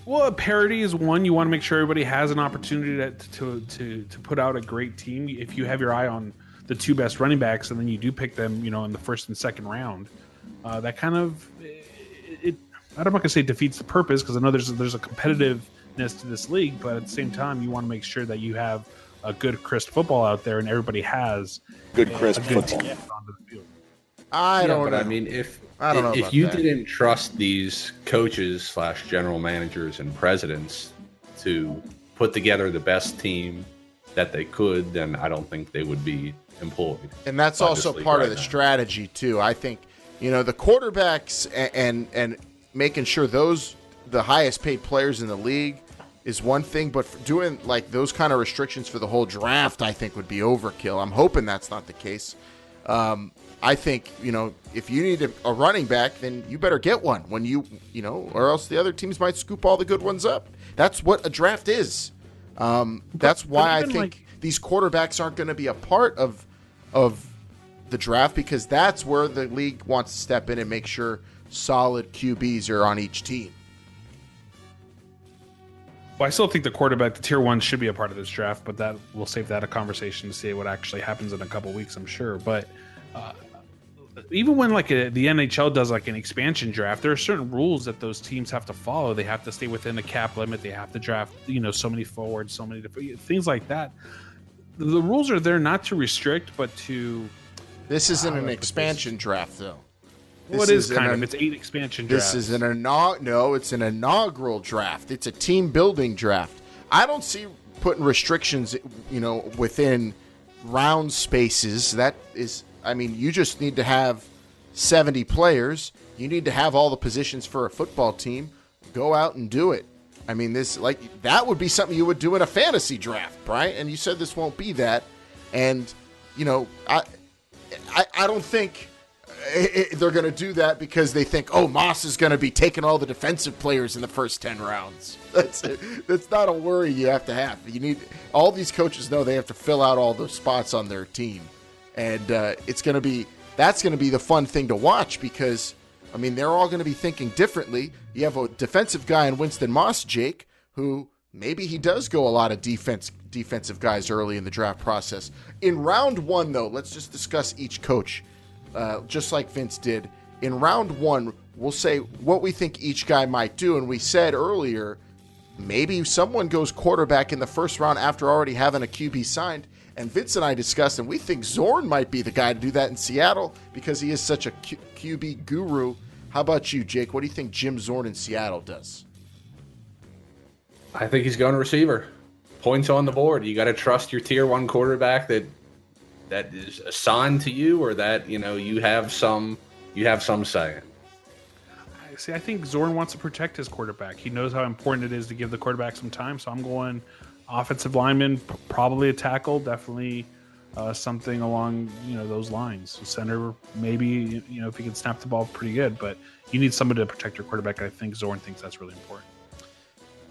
[SPEAKER 6] Well, parity is one. You want to make sure everybody has an opportunity to put out a great team. If you have your eye on the two best running backs, and then you do pick them, in the first and second round, that kind of I'm not going to say defeats the purpose, because I know there's a competitiveness to this league, but at the same time, you want to make sure that you have a good crisp football out there, and everybody has
[SPEAKER 9] good crisp football.
[SPEAKER 1] I don't know.
[SPEAKER 5] I mean, if
[SPEAKER 1] if
[SPEAKER 5] you didn't trust these coaches / general managers and presidents to put together the best team that they could, then I don't think they would be employed.
[SPEAKER 1] And that's also part of the strategy too. I think, the quarterbacks and making sure the highest paid players in the league is one thing, but doing like those kind of restrictions for the whole draft, I think would be overkill. I'm hoping that's not the case. I think, if you need a running back, then you better get one when or else the other teams might scoop all the good ones up. That's what a draft is. That's why I think these quarterbacks aren't going to be a part of the draft, because that's where the league wants to step in and make sure solid QBs are on each team.
[SPEAKER 6] Well, I still think the tier one should be a part of this draft, but that we'll save that a conversation to see what actually happens in a couple weeks, I'm sure. But even when the NHL does like an expansion draft, there are certain rules that those teams have to follow. They have to stay within a cap limit. They have to draft, so many forwards, so many different things like that. The rules are there not to restrict, but to.
[SPEAKER 1] This isn't an expansion draft, though.
[SPEAKER 6] Well, it is kind of. It's 8 expansion drafts.
[SPEAKER 1] This is it's an inaugural draft. It's a team building draft. I don't see putting restrictions, within round spaces. That is, you just need to have 70 players. You need to have all the positions for a football team. Go out and do it. That would be something you would do in a fantasy draft, Brian. And you said this won't be that. And, I don't think they're going to do that because they think, Moss is going to be taking all the defensive players in the first 10 rounds. That's not a worry you have to have. All these coaches know they have to fill out all those spots on their team. And that's going to be the fun thing to watch, because, they're all going to be thinking differently. You have a defensive guy in Winston Moss, Jake, who maybe he does go a lot of defensive guys early in the draft process. In round one, though, let's just discuss each coach. Just like Vince did. In round one, we'll say what we think each guy might do. And we said earlier, maybe someone goes quarterback in the first round after already having a QB signed. And Vince and I discussed, and we think Zorn might be the guy to do that in Seattle because he is such a QB guru. How about you, Jake? What do you think Jim Zorn in Seattle does?
[SPEAKER 5] I think he's going receiver. Points on the board. You got to trust your tier one quarterback that is assigned to you, or that you have some say.
[SPEAKER 6] See, I think Zorn wants to protect his quarterback. He knows how important it is to give the quarterback some time. So I'm going offensive lineman, probably a tackle, definitely something along those lines. Center, maybe if he can snap the ball pretty good, but you need somebody to protect your quarterback. I think Zorn thinks that's really important.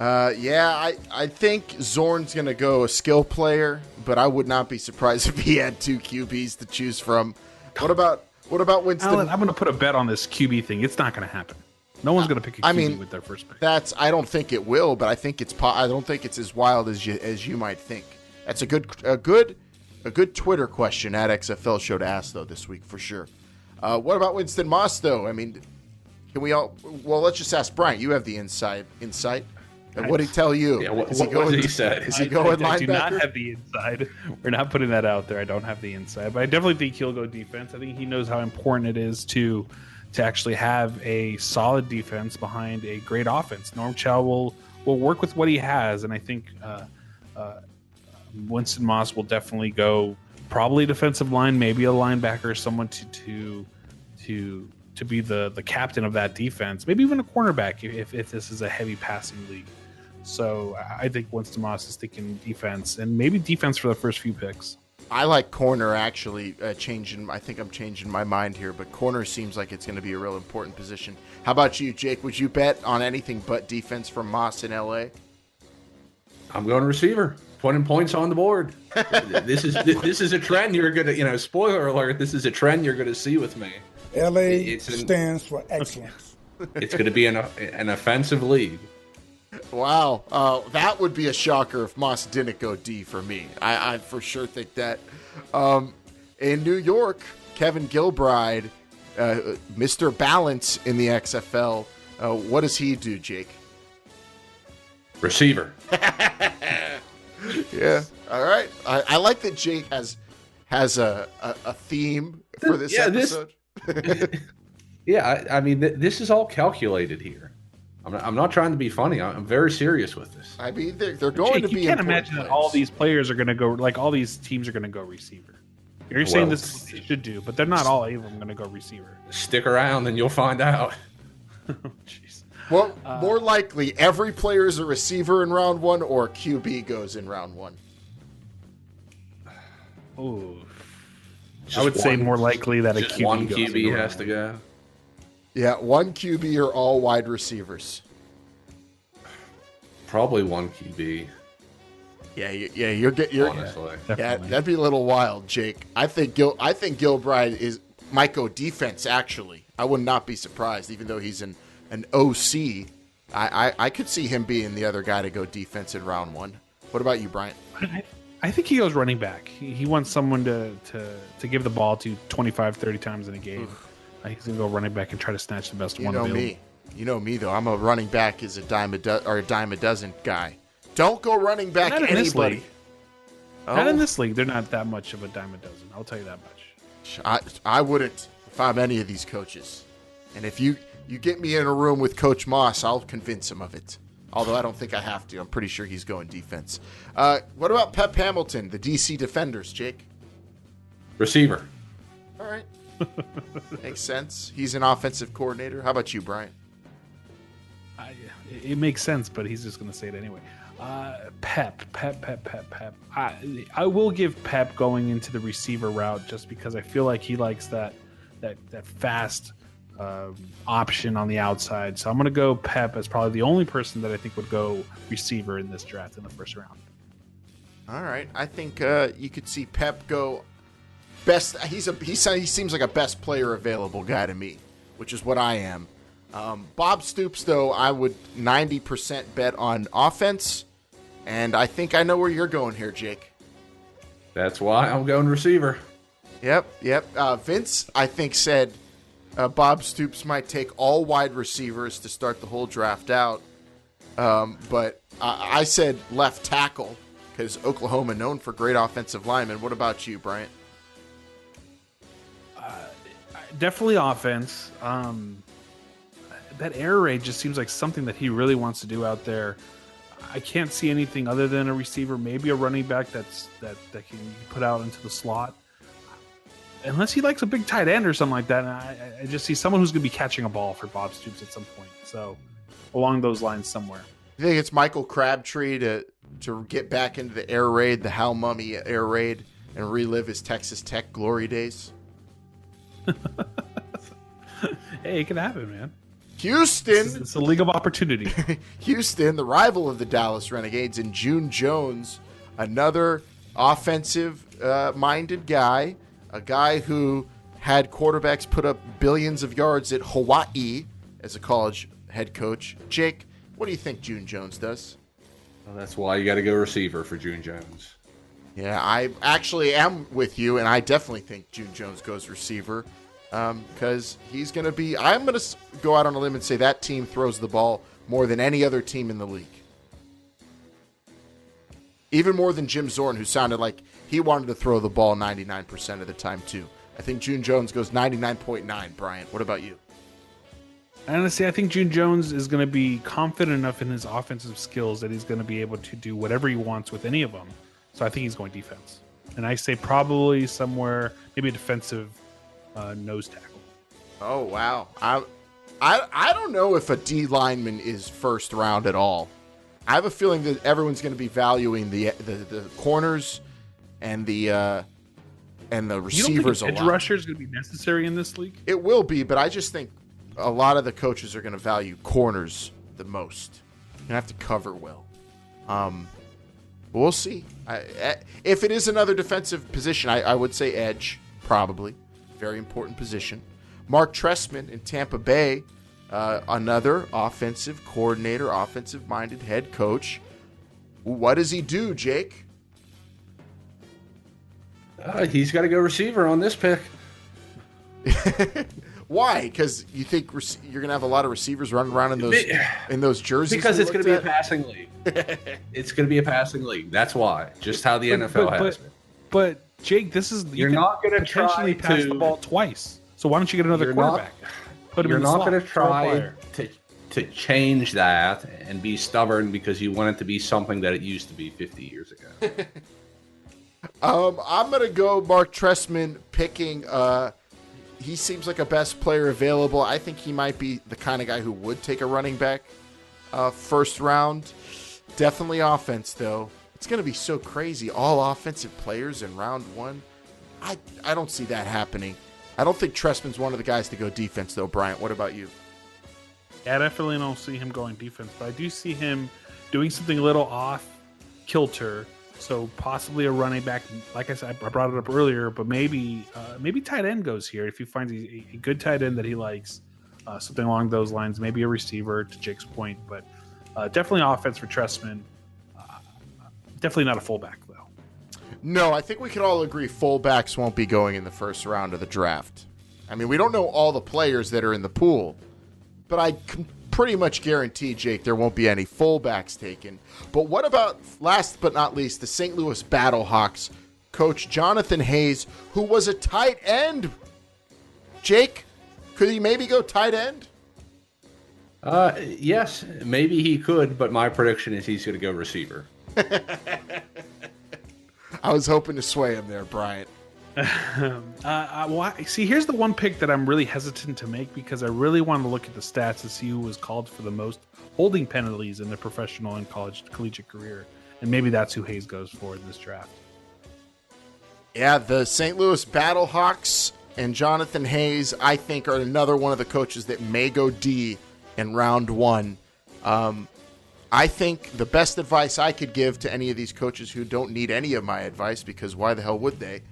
[SPEAKER 1] I think Zorn's going to go a skill player, but I would not be surprised if he had 2 QBs to choose from. What about Winston?
[SPEAKER 6] Alan, I'm going to put a bet on this QB thing. It's not going to happen. No one's going to pick a QB with their first pick.
[SPEAKER 1] I don't think it will, but I think I don't think it's as wild as you might think. That's a good Twitter question at XFL Show to ask though this week for sure. What about Winston Moss though? Can we all? Well, let's just ask Brian. You have the insight. And what did he tell you?
[SPEAKER 5] Yeah, what did he say?
[SPEAKER 1] Is he going linebacker?
[SPEAKER 6] I do not have the inside. We're not putting that out there. I don't have the inside, but I definitely think he'll go defense. I think he knows how important it is to actually have a solid defense behind a great offense. Norm Chow will work with what he has, and I think Winston Moss will definitely go probably defensive line, maybe a linebacker, someone to be the captain of that defense, maybe even a cornerback if this is a heavy passing league. So I think Winston Moss is thinking defense, and maybe defense for the first few picks.
[SPEAKER 1] I like corner actually changing. I think I'm changing my mind here, but corner seems like it's going to be a real important position. How about you, Jake? Would you bet on anything but defense from Moss in LA?
[SPEAKER 5] I'm going receiver. Putting points on the board. This is a trend you're going to, spoiler alert, this is a trend you're going to see with me.
[SPEAKER 10] LA stands for excellence.
[SPEAKER 5] It's going to be an offensive league.
[SPEAKER 1] Wow. That would be a shocker if Moss didn't go D for me. I for sure think that. In New York, Kevin Gilbride, Mr. Balance in the XFL. What does he do, Jake?
[SPEAKER 5] Receiver.
[SPEAKER 1] Yeah. All right. I like that Jake has a theme for this episode.
[SPEAKER 5] I mean, this is all calculated here. I'm not trying to be funny. I'm very serious with this.
[SPEAKER 1] I mean, they're going
[SPEAKER 6] Jake,
[SPEAKER 1] to be.
[SPEAKER 6] You can't imagine that all these players are going to go, like all these teams are going to go receiver. You're saying this is what they should do, but they're not all of them going to go receiver.
[SPEAKER 5] Stick around and you'll find out.
[SPEAKER 6] Jeez.
[SPEAKER 1] Well, more likely, every player is a receiver in round 1, or QB goes in round 1.
[SPEAKER 6] Oh, I would say more likely that a
[SPEAKER 5] just
[SPEAKER 6] QB
[SPEAKER 5] one
[SPEAKER 6] goes
[SPEAKER 5] QB has to go.
[SPEAKER 1] Yeah, one QB or all wide receivers.
[SPEAKER 5] Probably one QB.
[SPEAKER 1] Yeah, you're
[SPEAKER 5] honestly.
[SPEAKER 1] Yeah, that'd be a little wild, Jake. I think Gilbride might go defense. Actually, I would not be surprised, even though he's an OC. I could see him being the other guy to go defense in round 1. What about you, Bryant?
[SPEAKER 6] I think he goes running back. He wants someone to give the ball to 25, 30 times in a game. He's going to go running back and try to snatch the best one available.
[SPEAKER 1] You know me, though. I'm a running back is a dime a dozen guy. Don't go running back anybody.
[SPEAKER 6] Not in this league. They're not that much of a dime a dozen. I'll tell you that much.
[SPEAKER 1] I wouldn't if I'm any of these coaches. And if you get me in a room with Coach Moss, I'll convince him of it. Although I don't think I have to. I'm pretty sure he's going defense. What about Pep Hamilton, the DC Defenders, Jake?
[SPEAKER 5] Receiver.
[SPEAKER 1] All right. Makes sense. He's an offensive coordinator. How about you, Brian?
[SPEAKER 6] It makes sense, but he's just going to say it anyway. Pep. I will give Pep going into the receiver route just because I feel like he likes that fast option on the outside. So I'm going to go Pep as probably the only person that I think would go receiver in this draft in the first round.
[SPEAKER 1] All right. I think you could see Pep go best. He seems like a best player available guy to me, which is what I am. Bob Stoops, though, I would 90% bet on offense, and I think I know where you're going here, Jake.
[SPEAKER 5] That's why I'm going receiver.
[SPEAKER 1] Yep. Vince, I think, said Bob Stoops might take all wide receivers to start the whole draft out, but I said left tackle because Oklahoma known for great offensive linemen. What about you, Bryant?
[SPEAKER 6] Definitely offense. That air raid just seems like something that he really wants to do out there. I can't see anything other than a receiver, maybe a running back that can put out into the slot. Unless he likes a big tight end or something like that. And I just see someone who's going to be catching a ball for Bob Stoops at some point. So along those lines somewhere.
[SPEAKER 1] You think it's Michael Crabtree to get back into the air raid, the Hal Mummy air raid, and relive his Texas Tech glory days?
[SPEAKER 6] Hey, it can happen, man.
[SPEAKER 1] Houston.
[SPEAKER 6] It's a league of opportunity.
[SPEAKER 1] Houston, the rival of the Dallas Renegades, and June Jones, another offensive-minded guy, a guy who had quarterbacks put up billions of yards at Hawaii as a college head coach. Jake, what do you think June Jones does?
[SPEAKER 5] Well, that's why you got to go receiver for June Jones.
[SPEAKER 1] Yeah, I actually am with you, and I definitely think June Jones goes receiver. Because he's going to be – I'm going to go out on a limb and say that team throws the ball more than any other team in the league. Even more than Jim Zorn, who sounded like he wanted to throw the ball 99% of the time, too. I think June Jones goes 99.9. Brian, what about you?
[SPEAKER 6] Honestly, I think June Jones is going to be confident enough in his offensive skills that he's going to be able to do whatever he wants with any of them. So I think he's going defense. And I say probably somewhere, maybe a defensive nose tackle.
[SPEAKER 1] Oh, wow. I don't know if a D lineman is first round at all. I have a feeling that everyone's going to be valuing the corners and the receivers a lot.
[SPEAKER 6] Edge rusher is going to be necessary in this league?
[SPEAKER 1] It will be, but I just think a lot of the coaches are going to value corners the most. You're going to have to cover well. We'll see. If it is another defensive position, I would say edge, probably. Very important position. Marc Trestman in Tampa Bay, another offensive coordinator, offensive-minded head coach. What does he do, Jake?
[SPEAKER 5] He's got to go receiver on this pick.
[SPEAKER 1] Why? Because you think you're going to have a lot of receivers running around in those jerseys?
[SPEAKER 5] Because it's going to be a passing league. It's going to be a passing league. That's why. Just how the NFL has been.
[SPEAKER 6] But Jake,
[SPEAKER 5] you're not going to
[SPEAKER 6] potentially pass the ball twice. So why don't you get another quarterback?
[SPEAKER 5] You're not going to try to change that and be stubborn because you want it to be something that it used to be 50 years ago.
[SPEAKER 1] I'm going to go Marc Trestman picking. He seems like a best player available. I think he might be the kind of guy who would take a running back first round. Definitely offense, though. It's going to be so crazy. All offensive players in round one. I don't see that happening. I don't think Trestman's one of the guys to go defense, though, Bryant. What about you?
[SPEAKER 6] Yeah, I definitely don't see him going defense, but I do see him doing something a little off kilter. So possibly a running back. Like I said, I brought it up earlier, but maybe tight end goes here if he finds a good tight end that he likes, something along those lines. Maybe a receiver, to Jake's point, but definitely offense for Trestman. Definitely not a fullback, though.
[SPEAKER 1] No, I think we can all agree fullbacks won't be going in the first round of the draft. I mean, we don't know all the players that are in the pool, but I can pretty much guarantee, Jake, there won't be any fullbacks taken. But what about, last but not least, the St. Louis Battlehawks coach Jonathan Hayes, who was a tight end? Jake, could he maybe go tight end?
[SPEAKER 5] Yes, maybe he could, but my prediction is he's going to go receiver.
[SPEAKER 1] I was hoping to sway him there, Bryant.
[SPEAKER 6] See, here's the one pick that I'm really hesitant to make because I really want to look at the stats to see who was called for the most holding penalties in their professional and collegiate career. And maybe that's who Hayes goes for in this draft.
[SPEAKER 1] Yeah, the St. Louis Battlehawks and Jonathan Hayes, I think, are another one of the coaches that may go D in round one. I think the best advice I could give to any of these coaches who don't need any of my advice, because why the hell would they,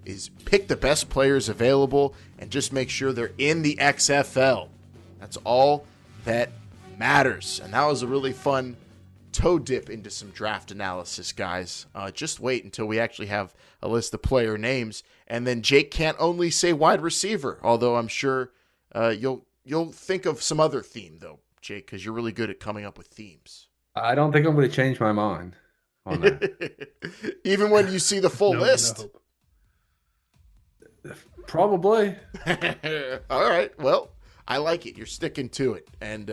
[SPEAKER 1] is pick the best players available and just make sure they're in the XFL. That's all that matters. And that was a really fun toe dip into some draft analysis, guys. Just wait until we actually have a list of player names. And then Jake can't only say wide receiver, although I'm sure you'll think of some other theme, though, Jake, because you're really good at coming up with themes.
[SPEAKER 5] I don't think I'm going to change my mind on that.
[SPEAKER 1] Even when you see the full list?
[SPEAKER 5] No. Probably.
[SPEAKER 1] All right. Well, I like it. You're sticking to it. And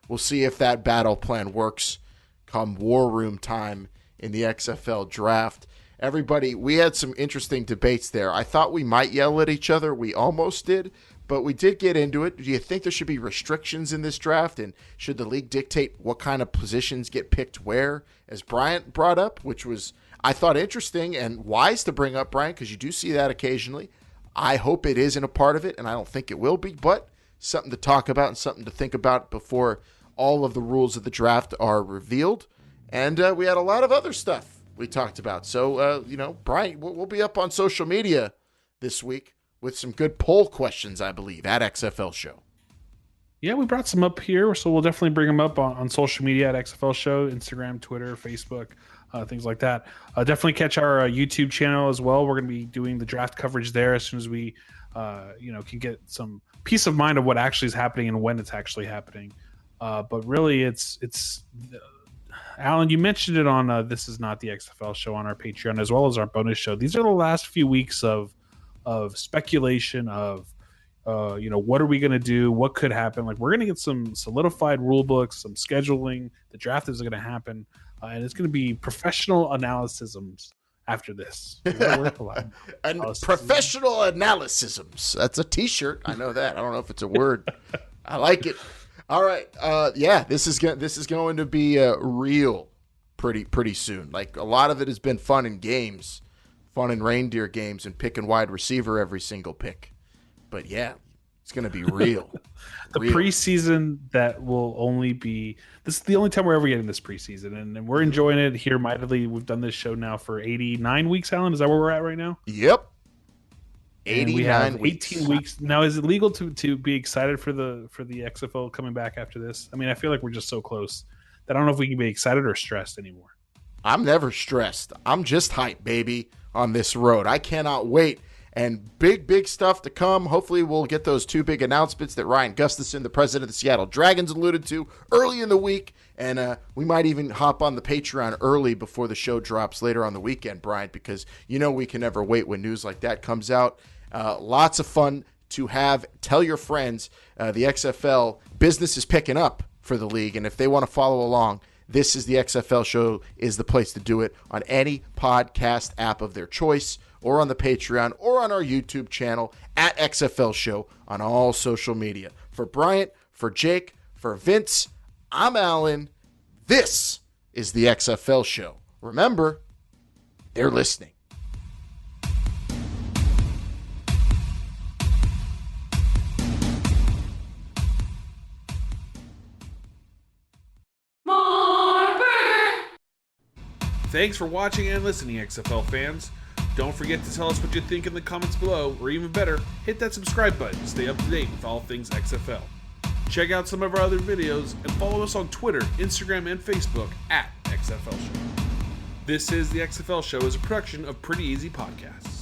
[SPEAKER 1] we'll see if that battle plan works come war room time in the XFL draft. Everybody, we had some interesting debates there. I thought we might yell at each other. We almost did. But we did get into it. Do you think there should be restrictions in this draft? And should the league dictate what kind of positions get picked where? As Bryant brought up, which was, I thought, interesting and wise to bring up, Bryant, because you do see that occasionally. I hope it isn't a part of it, and I don't think it will be, but something to talk about and something to think about before all of the rules of the draft are revealed. And we had a lot of other stuff we talked about. So, Bryant, we'll be up on social media this week with some good poll questions, I believe, at XFL Show.
[SPEAKER 6] Yeah, we brought some up here, so we'll definitely bring them up on social media at XFL Show, Instagram, Twitter, Facebook, things like that. Definitely catch our YouTube channel as well. We're going to be doing the draft coverage there as soon as we, can get some peace of mind of what actually is happening and when it's actually happening. But really, it's Alan, you mentioned it on This Is Not the XFL Show on our Patreon, as well as our bonus show. These are the last few weeks of speculation of, what are we going to do? What could happen? Like, we're going to get some solidified rule books, some scheduling. The draft is going to happen, and it's going to be professional analysisms after this.
[SPEAKER 1] And professional analysisms. That's a T-shirt. I know that. I don't know if it's a word. I like it. All right. This is going to be real pretty soon. Like, a lot of it has been fun in games. Fun in reindeer games and picking wide receiver every single pick. But yeah, it's going to be real.
[SPEAKER 6] Preseason that will only be – this is the only time we're ever getting this preseason, and we're enjoying it here mightily. We've done this show now for 89 weeks, Alan. Is that where we're at right now?
[SPEAKER 1] Yep.
[SPEAKER 6] And we have 18 weeks. Now, is it legal to be excited for the XFL coming back after this? I mean, I feel like we're just so close that I don't know if we can be excited or stressed anymore.
[SPEAKER 1] I'm never stressed. I'm just hyped, baby, on this road. I cannot wait. And big stuff to come. Hopefully we'll get those 2 big announcements that Ryan Gustafson, the president of the Seattle Dragons, alluded to early in the week. And we might even hop on the Patreon early before the show drops later on the weekend, Brian, because we can never wait when news like that comes out. Lots of fun to have. Tell your friends the XFL business is picking up for the league. And if they want to follow along, this is the XFL show is the place to do it on any podcast app of their choice, or on the Patreon, or on our YouTube channel at XFL Show on all social media. For Bryant, for Jake, for Vince, I'm Alan. This is the XFL Show. Remember, they're listening.
[SPEAKER 7] Thanks for watching and listening, XFL fans. Don't forget to tell us what you think in the comments below, or even better, hit that subscribe button to stay up to date with all things XFL. Check out some of our other videos and follow us on Twitter, Instagram, and Facebook at XFL Show. This is the XFL Show is a production of Pretty Easy Podcasts.